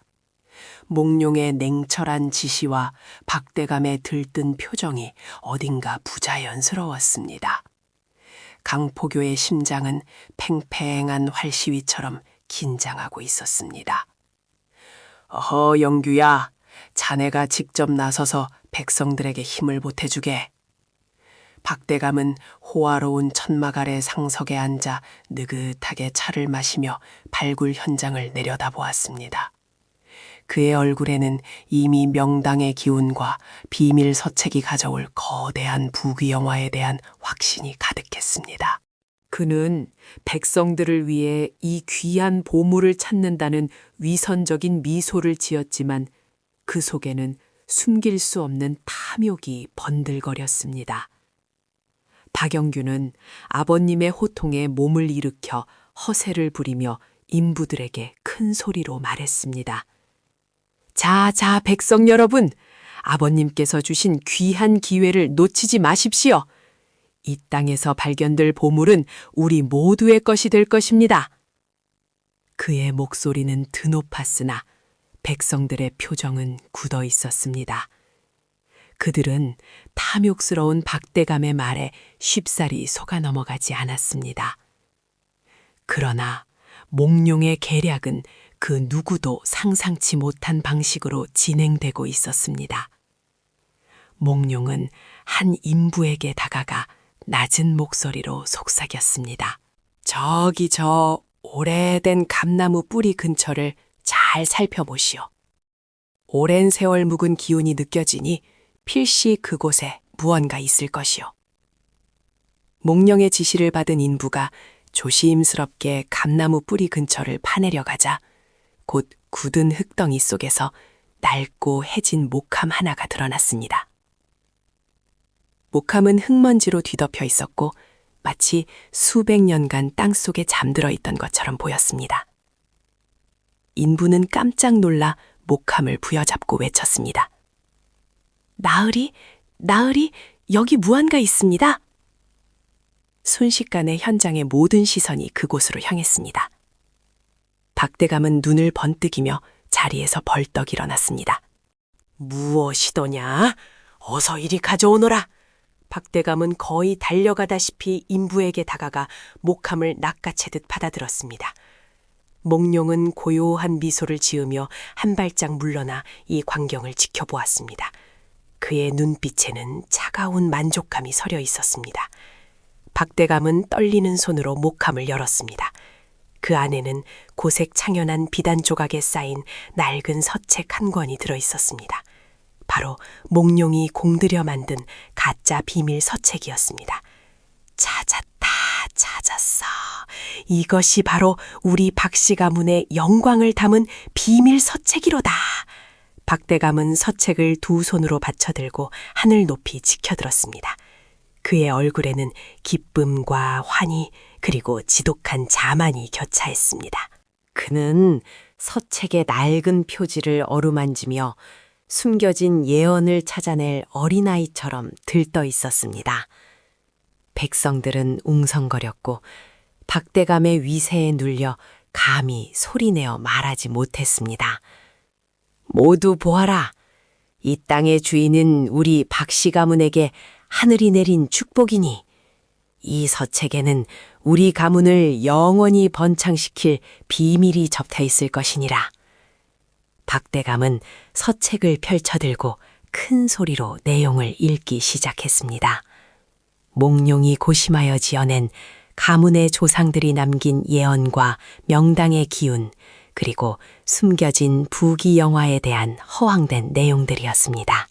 몽룡의 냉철한 지시와 박대감의 들뜬 표정이 어딘가 부자연스러웠습니다. 강포교의 심장은 팽팽한 활시위처럼 긴장하고 있었습니다. 어허, 영규야, 자네가 직접 나서서 백성들에게 힘을 보태주게. 박대감은 호화로운 천막 아래 상석에 앉아 느긋하게 차를 마시며 발굴 현장을 내려다보았습니다. 그의 얼굴에는 이미 명당의 기운과 비밀 서책이 가져올 거대한 부귀영화에 대한 확신이 가득했습니다. 그는 백성들을 위해 이 귀한 보물을 찾는다는 위선적인 미소를 지었지만 그 속에는 숨길 수 없는 탐욕이 번들거렸습니다. 박영규는 아버님의 호통에 몸을 일으켜 허세를 부리며 인부들에게 큰 소리로 말했습니다. 자, 백성 여러분, 아버님께서 주신 귀한 기회를 놓치지 마십시오. 이 땅에서 발견될 보물은 우리 모두의 것이 될 것입니다. 그의 목소리는 드높았으나 백성들의 표정은 굳어 있었습니다. 그들은 탐욕스러운 박대감의 말에 쉽사리 속아 넘어가지 않았습니다. 그러나 몽룡의 계략은 그 누구도 상상치 못한 방식으로 진행되고 있었습니다. 몽룡은 한 인부에게 다가가 낮은 목소리로 속삭였습니다. 저기 저 오래된 감나무 뿌리 근처를 잘 살펴보시오. 오랜 세월 묵은 기운이 느껴지니 필시 그곳에 무언가 있을 것이요. 몽룡의 지시를 받은 인부가 조심스럽게 감나무 뿌리 근처를 파내려 가자 곧 굳은 흙덩이 속에서 낡고 해진 목함 하나가 드러났습니다. 목함은 흙먼지로 뒤덮여 있었고 마치 수백 년간 땅속에 잠들어 있던 것처럼 보였습니다. 인부는 깜짝 놀라 목함을 부여잡고 외쳤습니다. 나으리, 나으리, 여기 무언가 있습니다. 순식간에 현장의 모든 시선이 그곳으로 향했습니다. 박대감은 눈을 번뜩이며 자리에서 벌떡 일어났습니다. 무엇이더냐? 어서 이리 가져오너라. 박대감은 거의 달려가다시피 인부에게 다가가 목함을 낚아채듯 받아들었습니다. 몽룡은 고요한 미소를 지으며 한 발짝 물러나 이 광경을 지켜보았습니다. 그의 눈빛에는 차가운 만족감이 서려 있었습니다. 박대감은 떨리는 손으로 목함을 열었습니다. 그 안에는 고색 창연한 비단 조각에 쌓인 낡은 서책 한 권이 들어 있었습니다. 바로 몽룡이 공들여 만든 가짜 비밀 서책이었습니다. 찾았다, 찾았어. 이것이 바로 우리 박씨 가문의 영광을 담은 비밀 서책이로다. 박대감은 서책을 두 손으로 받쳐들고 하늘 높이 지켜들었습니다. 그의 얼굴에는 기쁨과 환희 그리고 지독한 자만이 교차했습니다. 그는 서책의 낡은 표지를 어루만지며 숨겨진 예언을 찾아낼 어린아이처럼 들떠 있었습니다. 백성들은 웅성거렸고 박대감의 위세에 눌려 감히 소리내어 말하지 못했습니다. 모두 보아라. 이 땅의 주인은 우리 박씨 가문에게 하늘이 내린 축복이니 이 서책에는 우리 가문을 영원히 번창시킬 비밀이 접혀 있을 것이니라. 박대감은 서책을 펼쳐들고 큰 소리로 내용을 읽기 시작했습니다. 몽룡이 고심하여 지어낸 가문의 조상들이 남긴 예언과 명당의 기운, 그리고 숨겨진 부귀영화에 대한 허황된 내용들이었습니다.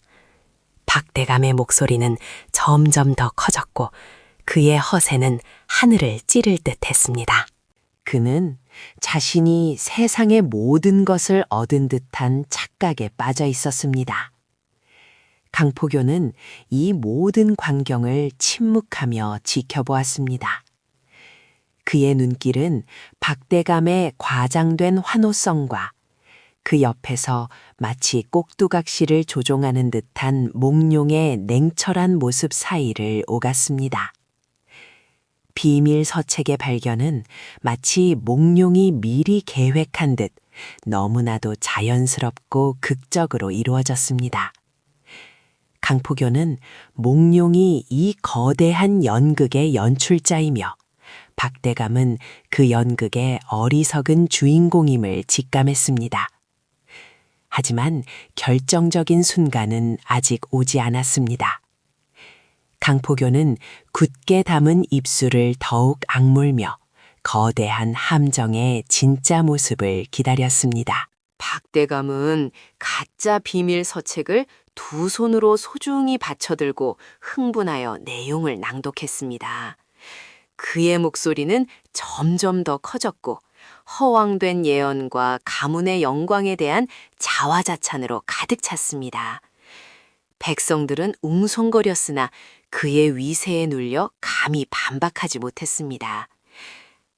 박대감의 목소리는 점점 더 커졌고 그의 허세는 하늘을 찌를 듯 했습니다. 그는 자신이 세상의 모든 것을 얻은 듯한 착각에 빠져 있었습니다. 강포교는 이 모든 광경을 침묵하며 지켜보았습니다. 그의 눈길은 박대감의 과장된 환호성과 그 옆에서 마치 꼭두각시를 조종하는 듯한 몽룡의 냉철한 모습 사이를 오갔습니다. 비밀 서책의 발견은 마치 몽룡이 미리 계획한 듯 너무나도 자연스럽고 극적으로 이루어졌습니다. 강포교는 몽룡이 이 거대한 연극의 연출자이며 박대감은 그 연극의 어리석은 주인공임을 직감했습니다. 하지만 결정적인 순간은 아직 오지 않았습니다. 강포교는 굳게 담은 입술을 더욱 악물며 거대한 함정의 진짜 모습을 기다렸습니다. 박대감은 가짜 비밀 서책을 두 손으로 소중히 받쳐들고 흥분하여 내용을 낭독했습니다. 그의 목소리는 점점 더 커졌고 허황된 예언과 가문의 영광에 대한 자화자찬으로 가득 찼습니다. 백성들은 웅성거렸으나 그의 위세에 눌려 감히 반박하지 못했습니다.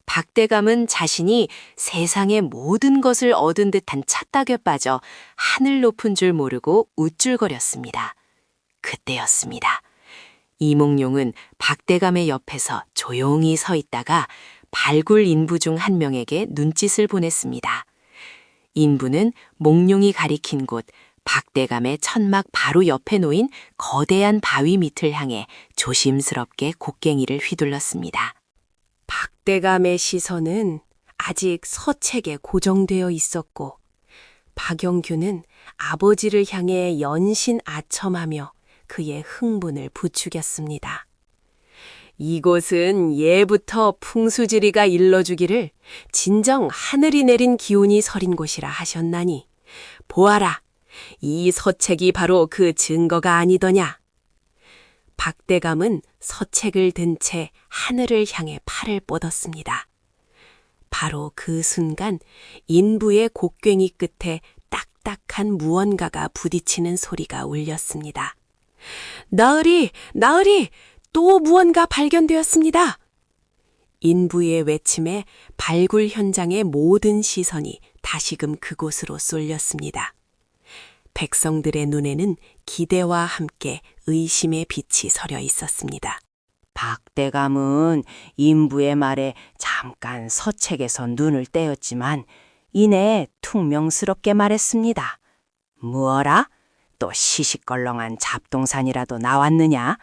박대감은 자신이 세상의 모든 것을 얻은 듯한 착각에 빠져 하늘 높은 줄 모르고 우쭐거렸습니다. 그때였습니다. 이몽룡은 박대감의 옆에서 조용히 서 있다가 발굴 인부 중 한 명에게 눈짓을 보냈습니다. 인부는 몽룡이 가리킨 곳 박대감의 천막 바로 옆에 놓인 거대한 바위 밑을 향해 조심스럽게 곡괭이를 휘둘렀습니다. 박대감의 시선은 아직 서책에 고정되어 있었고 박영규는 아버지를 향해 연신 아첨하며 그의 흥분을 부추겼습니다. 이곳은 예부터 풍수지리가 일러주기를 진정 하늘이 내린 기운이 서린 곳이라 하셨나니 보아라, 이 서책이 바로 그 증거가 아니더냐. 박대감은 서책을 든 채 하늘을 향해 팔을 뻗었습니다. 바로 그 순간 인부의 곡괭이 끝에 딱딱한 무언가가 부딪히는 소리가 울렸습니다. 나으리, 나으리, 또 무언가 발견되었습니다. 인부의 외침에 발굴 현장의 모든 시선이 다시금 그곳으로 쏠렸습니다. 백성들의 눈에는 기대와 함께 의심의 빛이 서려 있었습니다. 박대감은 인부의 말에 잠깐 서책에서 눈을 떼었지만 이내 퉁명스럽게 말했습니다. 무어라? 또 시시껄렁한 잡동산이라도 나왔느냐?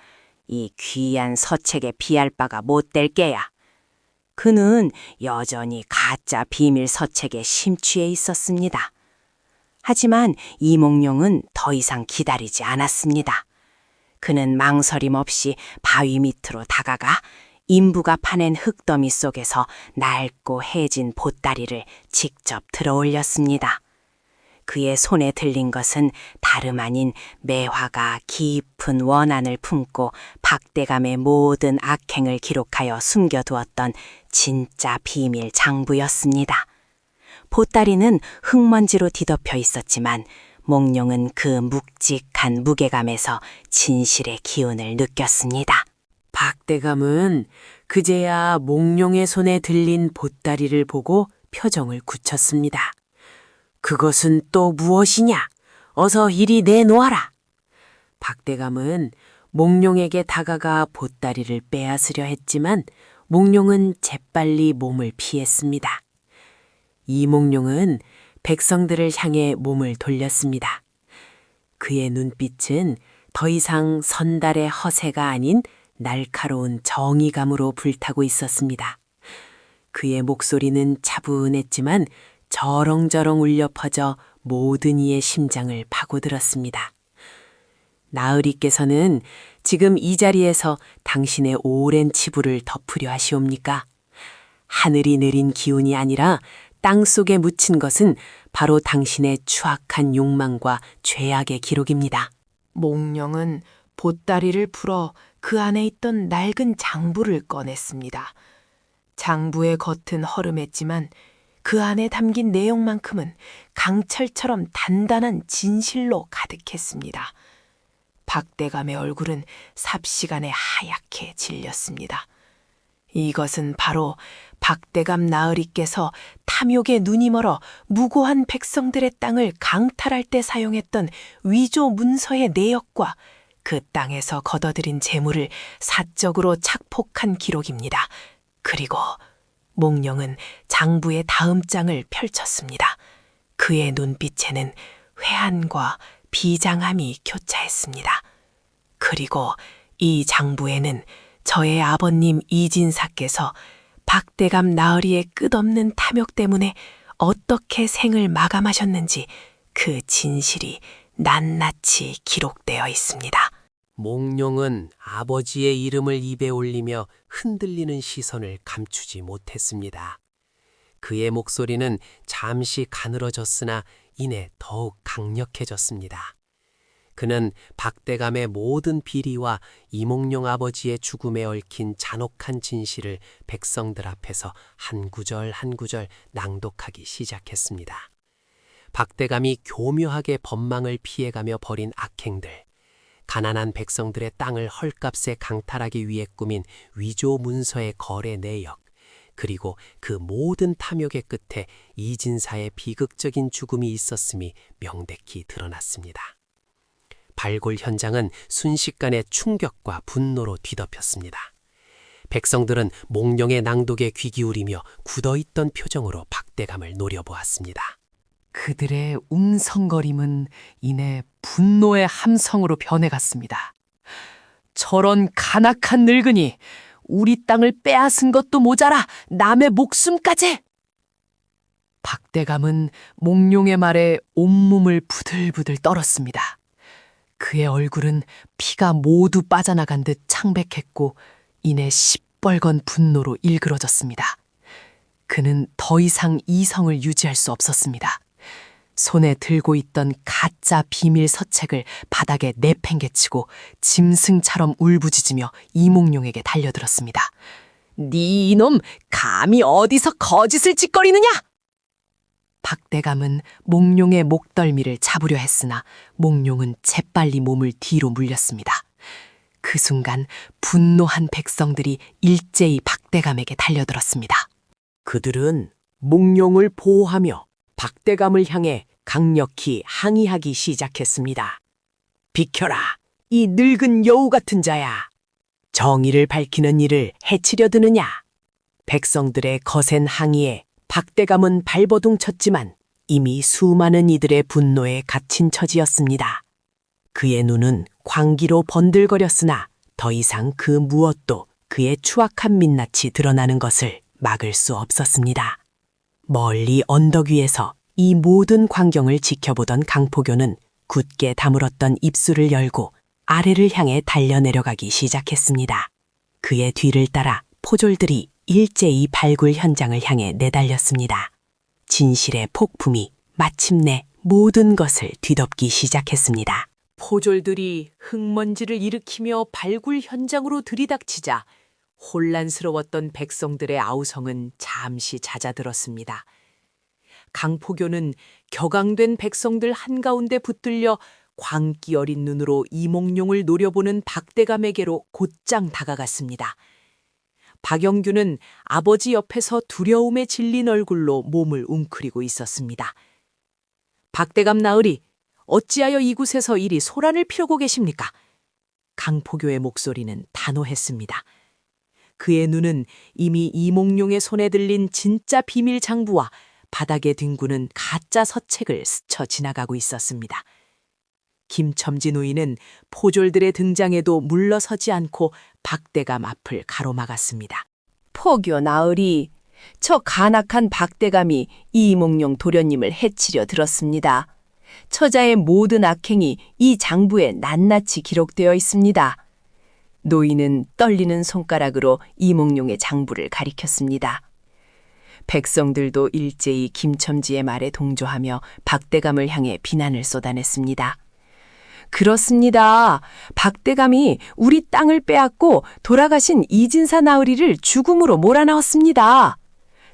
이 귀한 서책에 비할 바가 못될 게야. 그는 여전히 가짜 비밀 서책에 심취해 있었습니다. 하지만 이몽룡은 더 이상 기다리지 않았습니다. 그는 망설임 없이 바위 밑으로 다가가 인부가 파낸 흙더미 속에서 낡고 해진 보따리를 직접 들어올렸습니다. 그의 손에 들린 것은 다름 아닌 매화가 깊은 원한을 품고 박대감의 모든 악행을 기록하여 숨겨두었던 진짜 비밀 장부였습니다. 보따리는 흙먼지로 뒤덮여 있었지만 몽룡은 그 묵직한 무게감에서 진실의 기운을 느꼈습니다. 박대감은 그제야 몽룡의 손에 들린 보따리를 보고 표정을 굳혔습니다. 그것은 또 무엇이냐? 어서 이리 내놓아라. 박대감은 몽룡에게 다가가 보따리를 빼앗으려 했지만 몽룡은 재빨리 몸을 피했습니다. 이몽룡은 백성들을 향해 몸을 돌렸습니다. 그의 눈빛은 더 이상 선달의 허세가 아닌 날카로운 정의감으로 불타고 있었습니다. 그의 목소리는 차분했지만 저렁저렁 울려 퍼져 모든 이의 심장을 파고들었습니다. 나으리께서는 지금 이 자리에서 당신의 오랜 치부를 덮으려 하시옵니까? 하늘이 내린 기운이 아니라 땅 속에 묻힌 것은 바로 당신의 추악한 욕망과 죄악의 기록입니다. 몽룡은 보따리를 풀어 그 안에 있던 낡은 장부를 꺼냈습니다. 장부의 겉은 허름했지만 그 안에 담긴 내용만큼은 강철처럼 단단한 진실로 가득했습니다. 박대감의 얼굴은 삽시간에 하얗게 질렸습니다. 이것은 바로 박대감 나으리께서 탐욕에 눈이 멀어 무고한 백성들의 땅을 강탈할 때 사용했던 위조 문서의 내역과 그 땅에서 거둬들인 재물을 사적으로 착폭한 기록입니다. 그리고 몽룡은 장부의 다음 장을 펼쳤습니다. 그의 눈빛에는 회한과 비장함이 교차했습니다. 그리고 이 장부에는 저의 아버님 이진사께서 박대감 나으리의 끝없는 탐욕 때문에 어떻게 생을 마감하셨는지 그 진실이 낱낱이 기록되어 있습니다. 몽룡은 아버지의 이름을 입에 올리며 흔들리는 시선을 감추지 못했습니다. 그의 목소리는 잠시 가늘어졌으나 이내 더욱 강력해졌습니다. 그는 박대감의 모든 비리와 이몽룡 아버지의 죽음에 얽힌 잔혹한 진실을 백성들 앞에서 한 구절 한 구절 낭독하기 시작했습니다. 박대감이 교묘하게 법망을 피해가며 벌인 악행들, 가난한 백성들의 땅을 헐값에 강탈하기 위해 꾸민 위조 문서의 거래 내역, 그리고 그 모든 탐욕의 끝에 이진사의 비극적인 죽음이 있었음이 명백히 드러났습니다. 발굴 현장은 순식간에 충격과 분노로 뒤덮였습니다. 백성들은 몽룡의 낭독에 귀 기울이며 굳어있던 표정으로 박대감을 노려보았습니다. 그들의 웅성거림은 이내 분노의 함성으로 변해갔습니다. 저런 간악한 늙은이, 우리 땅을 빼앗은 것도 모자라 남의 목숨까지! 박대감은 몽룡의 말에 온몸을 부들부들 떨었습니다. 그의 얼굴은 피가 모두 빠져나간 듯 창백했고 이내 시뻘건 분노로 일그러졌습니다. 그는 더 이상 이성을 유지할 수 없었습니다. 손에 들고 있던 가짜 비밀 서책을 바닥에 내팽개치고 짐승처럼 울부짖으며 이몽룡에게 달려들었습니다. 네 이놈, 감히 어디서 거짓을 짓거리느냐? 박대감은 몽룡의 목덜미를 잡으려 했으나 몽룡은 재빨리 몸을 뒤로 물렸습니다. 그 순간 분노한 백성들이 일제히 박대감에게 달려들었습니다. 그들은 몽룡을 보호하며 박대감을 향해 강력히 항의하기 시작했습니다. 비켜라, 이 늙은 여우 같은 자야. 정의를 밝히는 일을 해치려 드느냐? 백성들의 거센 항의에 박대감은 발버둥 쳤지만 이미 수많은 이들의 분노에 갇힌 처지였습니다. 그의 눈은 광기로 번들거렸으나 더 이상 그 무엇도 그의 추악한 민낯이 드러나는 것을 막을 수 없었습니다. 멀리 언덕 위에서 이 모든 광경을 지켜보던 강포교는 굳게 다물었던 입술을 열고 아래를 향해 달려내려가기 시작했습니다. 그의 뒤를 따라 포졸들이 일제히 발굴 현장을 향해 내달렸습니다. 진실의 폭풍이 마침내 모든 것을 뒤덮기 시작했습니다. 포졸들이 흙먼지를 일으키며 발굴 현장으로 들이닥치자 혼란스러웠던 백성들의 아우성은 잠시 잦아들었습니다. 강포교는 격앙된 백성들 한가운데 붙들려 광기 어린 눈으로 이몽룡을 노려보는 박대감에게로 곧장 다가갔습니다. 박영규는 아버지 옆에서 두려움에 질린 얼굴로 몸을 웅크리고 있었습니다. 박대감 나으리, 어찌하여 이곳에서 이리 소란을 피우고 계십니까? 강포교의 목소리는 단호했습니다. 그의 눈은 이미 이몽룡의 손에 들린 진짜 비밀 장부와 바닥에 뒹구는 가짜 서책을 스쳐 지나가고 있었습니다. 김첨지 노인은 포졸들의 등장에도 물러서지 않고 박대감 앞을 가로막았습니다. 포교 나으리, 저 간악한 박대감이 이몽룡 도련님을 해치려 들었습니다. 처자의 모든 악행이 이 장부에 낱낱이 기록되어 있습니다. 노인은 떨리는 손가락으로 이몽룡의 장부를 가리켰습니다. 백성들도 일제히 김첨지의 말에 동조하며 박대감을 향해 비난을 쏟아냈습니다. 그렇습니다. 박대감이 우리 땅을 빼앗고 돌아가신 이진사 나으리를 죽음으로 몰아넣었습니다.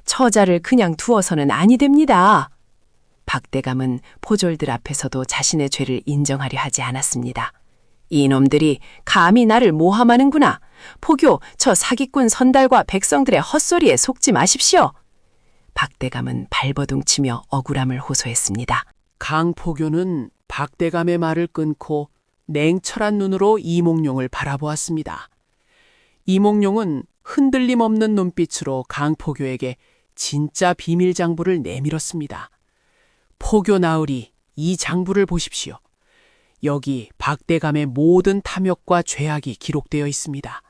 처자를 그냥 두어서는 아니 됩니다. 박대감은 포졸들 앞에서도 자신의 죄를 인정하려 하지 않았습니다. 이놈들이 감히 나를 모함하는구나. 포교, 저 사기꾼 선달과 백성들의 헛소리에 속지 마십시오. 박대감은 발버둥치며 억울함을 호소했습니다. 강포교는 박대감의 말을 끊고 냉철한 눈으로 이몽룡을 바라보았습니다. 이몽룡은 흔들림 없는 눈빛으로 강포교에게 진짜 비밀 장부를 내밀었습니다. 포교 나으리, 이 장부를 보십시오. 여기 박대감의 모든 탐욕과 죄악이 기록되어 있습니다.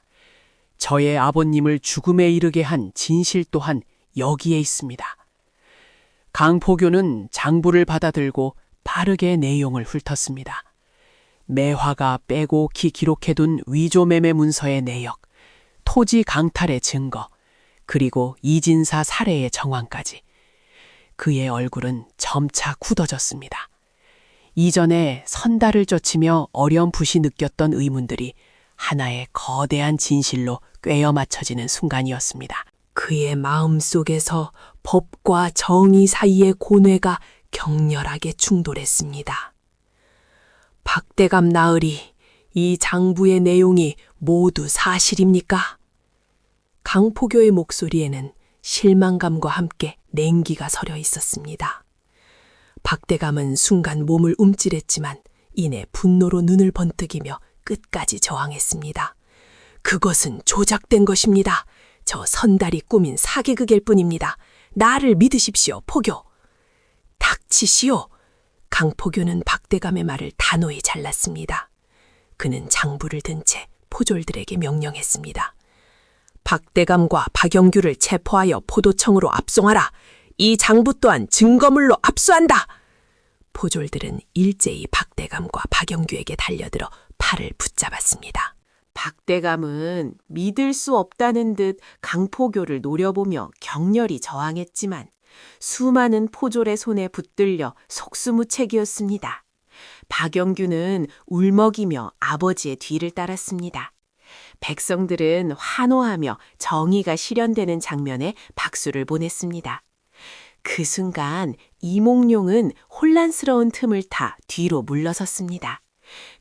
저의 아버님을 죽음에 이르게 한 진실 또한 여기에 있습니다. 강포교는 장부를 받아들고 빠르게 내용을 훑었습니다. 매화가 빼곡히 기록해둔 위조매매 문서의 내역, 토지 강탈의 증거, 그리고 이진사 살해의 정황까지. 그의 얼굴은 점차 굳어졌습니다. 이전에 선달을 쫓으며 어렴풋이 느꼈던 의문들이 하나의 거대한 진실로 꿰어 맞춰지는 순간이었습니다. 그의 마음 속에서 법과 정의 사이의 고뇌가 격렬하게 충돌했습니다. 박대감 나으리, 이 장부의 내용이 모두 사실입니까? 강포교의 목소리에는 실망감과 함께 냉기가 서려 있었습니다. 박대감은 순간 몸을 움찔했지만 이내 분노로 눈을 번뜩이며 끝까지 저항했습니다. 그것은 조작된 것입니다. 저 선달이 꾸민 사기극일 뿐입니다. 나를 믿으십시오, 포교. 닥치시오. 강포교는 박대감의 말을 단호히 잘랐습니다. 그는 장부를 든 채 포졸들에게 명령했습니다. 박대감과 박영규를 체포하여 포도청으로 압송하라. 이 장부 또한 증거물로 압수한다. 포졸들은 일제히 박대감과 박영규에게 달려들어 팔을 붙잡았습니다. 박대감은 믿을 수 없다는 듯 강포교를 노려보며 격렬히 저항했지만 수많은 포졸의 손에 붙들려 속수무책이었습니다. 박영규는 울먹이며 아버지의 뒤를 따랐습니다. 백성들은 환호하며 정의가 실현되는 장면에 박수를 보냈습니다. 그 순간 이몽룡은 혼란스러운 틈을 타 뒤로 물러섰습니다.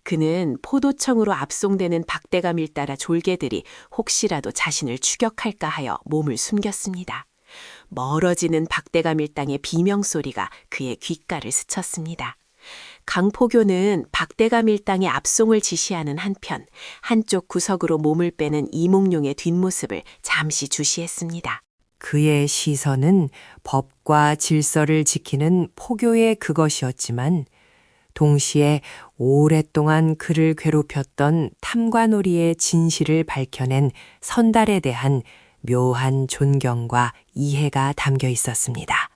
그는 포도청으로 압송되는 박대감 일따라 졸개들이 혹시라도 자신을 추격할까 하여 몸을 숨겼습니다. 멀어지는 박대감 일당의 비명소리가 그의 귓가를 스쳤습니다. 강포교는 박대감 일당의 압송을 지시하는 한편 한쪽 구석으로 몸을 빼는 이몽룡의 뒷모습을 잠시 주시했습니다. 그의 시선은 법과 질서를 지키는 포교의 그것이었지만 동시에 오랫동안 그를 괴롭혔던 탐관오리의 진실을 밝혀낸 선달에 대한 묘한 존경과 이해가 담겨 있었습니다.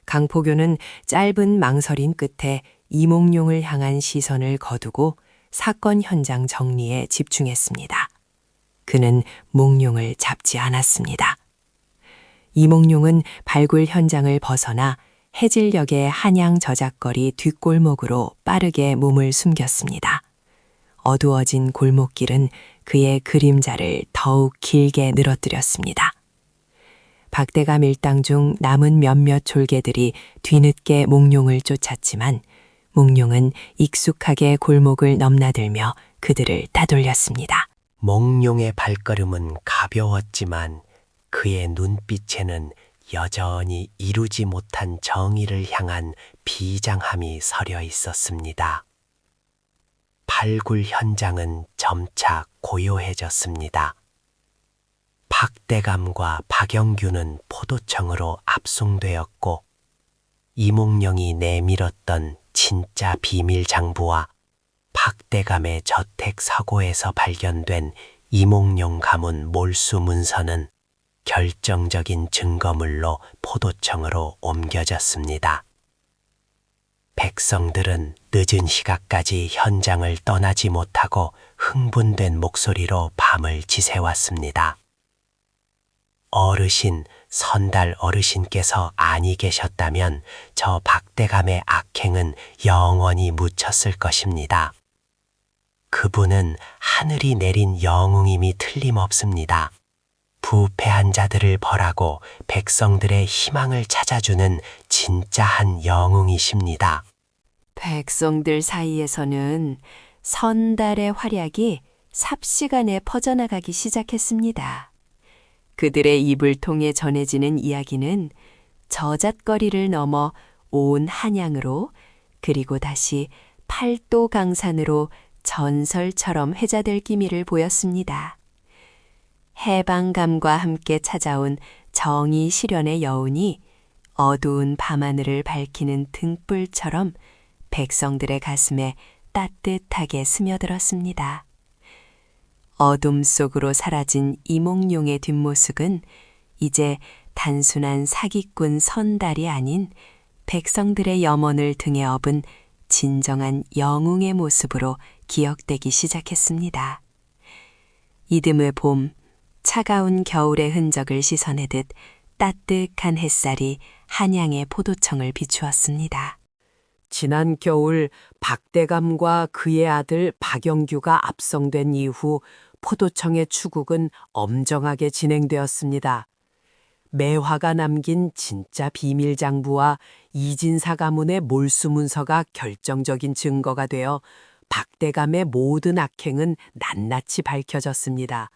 강포교는 짧은 망설임 끝에 이몽룡을 향한 시선을 거두고 사건 현장 정리에 집중했습니다. 그는 몽룡을 잡지 않았습니다. 이몽룡은 발굴 현장을 벗어나 해질역의 한양 저작거리 뒷골목으로 빠르게 몸을 숨겼습니다. 어두워진 골목길은 그의 그림자를 더욱 길게 늘어뜨렸습니다. 박대감 일당 중 남은 몇몇 졸개들이 뒤늦게 몽룡을 쫓았지만 몽룡은 익숙하게 골목을 넘나들며 그들을 따돌렸습니다. 몽룡의 발걸음은 가벼웠지만 그의 눈빛에는 여전히 이루지 못한 정의를 향한 비장함이 서려 있었습니다. 발굴 현장은 점차 고요해졌습니다. 박대감과 박영규는 포도청으로 압송되었고 이몽룡이 내밀었던 진짜 비밀 장부와 박대감의 저택 서고에서 발견된 이몽룡 가문 몰수 문서는 결정적인 증거물로 포도청으로 옮겨졌습니다. 백성들은 늦은 시각까지 현장을 떠나지 못하고 흥분된 목소리로 밤을 지새웠습니다. 어르신, 선달 어르신께서 아니 계셨다면 저 박대감의 악행은 영원히 묻혔을 것입니다. 그분은 하늘이 내린 영웅임이 틀림없습니다. 부패한 자들을 벌하고 백성들의 희망을 찾아주는 진짜 한 영웅이십니다. 백성들 사이에서는 선달의 활약이 삽시간에 퍼져나가기 시작했습니다. 그들의 입을 통해 전해지는 이야기는 저잣거리를 넘어 온 한양으로 그리고 다시 팔도 강산으로 전설처럼 회자될 기미를 보였습니다. 해방감과 함께 찾아온 정의 실현의 여운이 어두운 밤하늘을 밝히는 등불처럼 백성들의 가슴에 따뜻하게 스며들었습니다. 어둠 속으로 사라진 이몽룡의 뒷모습은 이제 단순한 사기꾼 선달이 아닌 백성들의 염원을 등에 업은 진정한 영웅의 모습으로 기억되기 시작했습니다. 이듬해 봄, 차가운 겨울의 흔적을 씻어내듯 따뜻한 햇살이 한양의 포도청을 비추었습니다. 지난 겨울 박대감과 그의 아들 박영규가 압송된 이후 포도청의 추국은 엄정하게 진행되었습니다. 매화가 남긴 진짜 비밀 장부와 이진사 가문의 몰수 문서가 결정적인 증거가 되어 박대감의 모든 악행은 낱낱이 밝혀졌습니다.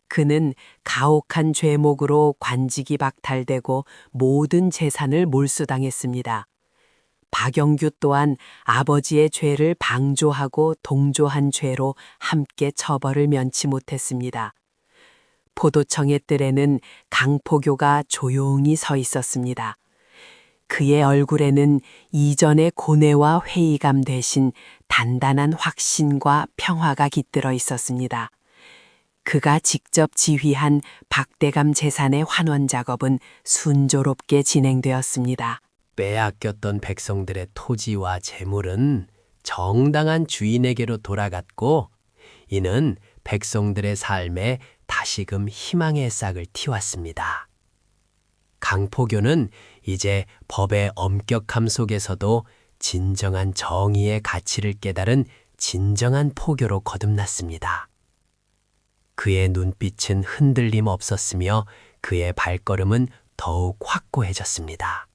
그는 가혹한 죄목으로 관직이 박탈되고 모든 재산을 몰수당했습니다. 박영규 또한 아버지의 죄를 방조하고 동조한 죄로 함께 처벌을 면치 못했습니다. 포도청의 뜰에는 강포교가 조용히 서 있었습니다. 그의 얼굴에는 이전의 고뇌와 회의감 대신 단단한 확신과 평화가 깃들어 있었습니다. 그가 직접 지휘한 박대감 재산의 환원 작업은 순조롭게 진행되었습니다. 빼앗겼던 백성들의 토지와 재물은 정당한 주인에게로 돌아갔고 이는 백성들의 삶에 다시금 희망의 싹을 틔웠습니다. 강포교는 이제 법의 엄격함 속에서도 진정한 정의의 가치를 깨달은 진정한 포교로 거듭났습니다. 그의 눈빛은 흔들림 없었으며 그의 발걸음은 더욱 확고해졌습니다.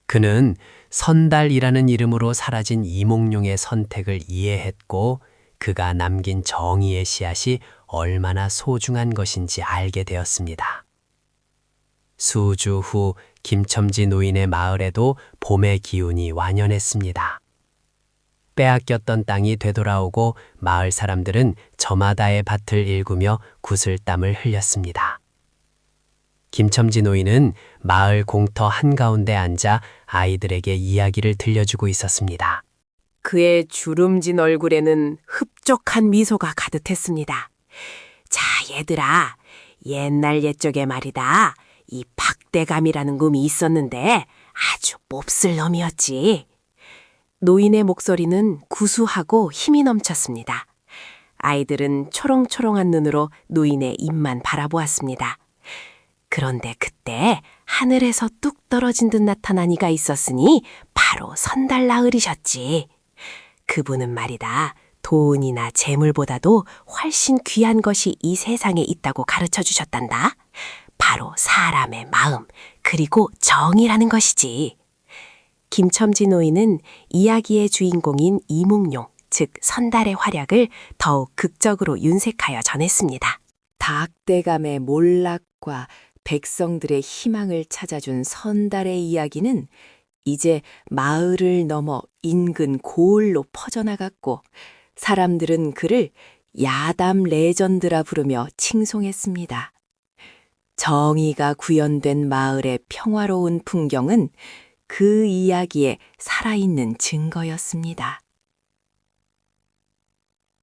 그는 선달이라는 이름으로 사라진 이몽룡의 선택을 이해했고 그가 남긴 정의의 씨앗이 얼마나 소중한 것인지 알게 되었습니다. 수주 후 김첨지 노인의 마을에도 봄의 기운이 완연했습니다. 빼앗겼던 땅이 되돌아오고 마을 사람들은 저마다의 밭을 일구며 구슬땀을 흘렸습니다. 김첨지 노인은 마을 공터 한가운데 앉아 아이들에게 이야기를 들려주고 있었습니다. 그의 주름진 얼굴에는 흡족한 미소가 가득했습니다. 자, 얘들아, 옛날 옛적에 말이다. 이 박대감이라는 놈이 있었는데 아주 몹쓸 놈이었지. 노인의 목소리는 구수하고 힘이 넘쳤습니다. 아이들은 초롱초롱한 눈으로 노인의 입만 바라보았습니다. 그런데 그때 하늘에서 뚝 떨어진 듯 나타난 이가 있었으니 바로 선달나으리셨지. 그분은 말이다. 돈이나 재물보다도 훨씬 귀한 것이 이 세상에 있다고 가르쳐 주셨단다. 바로 사람의 마음, 그리고 정이라는 것이지. 김첨지 노인은 이야기의 주인공인 이몽룡, 즉 선달의 활약을 더욱 극적으로 윤색하여 전했습니다. 닭대감의 몰락과 백성들의 희망을 찾아준 선달의 이야기는 이제 마을을 넘어 인근 고을로 퍼져나갔고 사람들은 그를 야담 레전드라 부르며 칭송했습니다. 정의가 구현된 마을의 평화로운 풍경은 그 이야기에 살아있는 증거였습니다.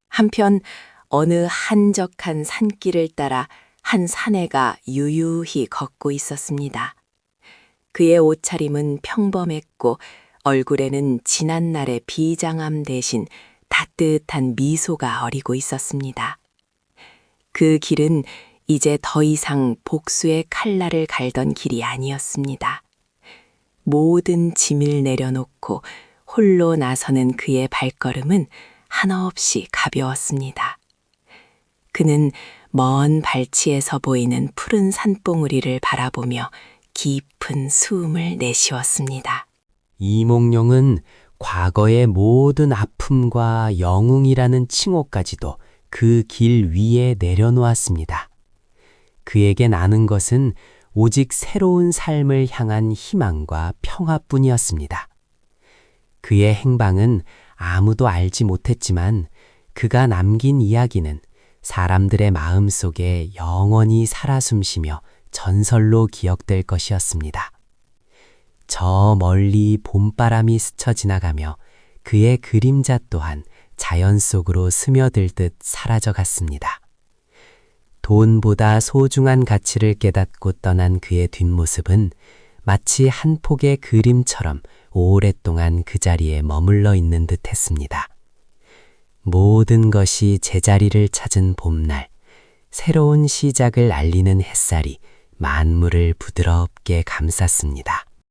한편 어느 한적한 산길을 따라 한 사내가 유유히 걷고 있었습니다. 그의 옷차림은 평범했고 얼굴에는 지난날의 비장함 대신 따뜻한 미소가 어리고 있었습니다. 그 길은 이제 더 이상 복수의 칼날을 갈던 길이 아니었습니다. 모든 짐을 내려놓고 홀로 나서는 그의 발걸음은 한없이 가벼웠습니다. 그는 먼 발치에서 보이는 푸른 산봉우리를 바라보며 깊은 수음을 내쉬었습니다. 이몽룡은 과거의 모든 아픔과 영웅이라는 칭호까지도 그 길 위에 내려놓았습니다. 그에겐 아는 것은 오직 새로운 삶을 향한 희망과 평화뿐이었습니다. 그의 행방은 아무도 알지 못했지만 그가 남긴 이야기는 사람들의 마음 속에 영원히 살아 숨쉬며 전설로 기억될 것이었습니다. 저 멀리 봄바람이 스쳐 지나가며 그의 그림자 또한 자연 속으로 스며들듯 사라져 갔습니다. 돈보다 소중한 가치를 깨닫고 떠난 그의 뒷모습은 마치 한 폭의 그림처럼 오랫동안 그 자리에 머물러 있는 듯 했습니다. 모든 것이 제자리를 찾은 봄날, 새로운 시작을 알리는 햇살이 만물을 부드럽게 감쌌습니다.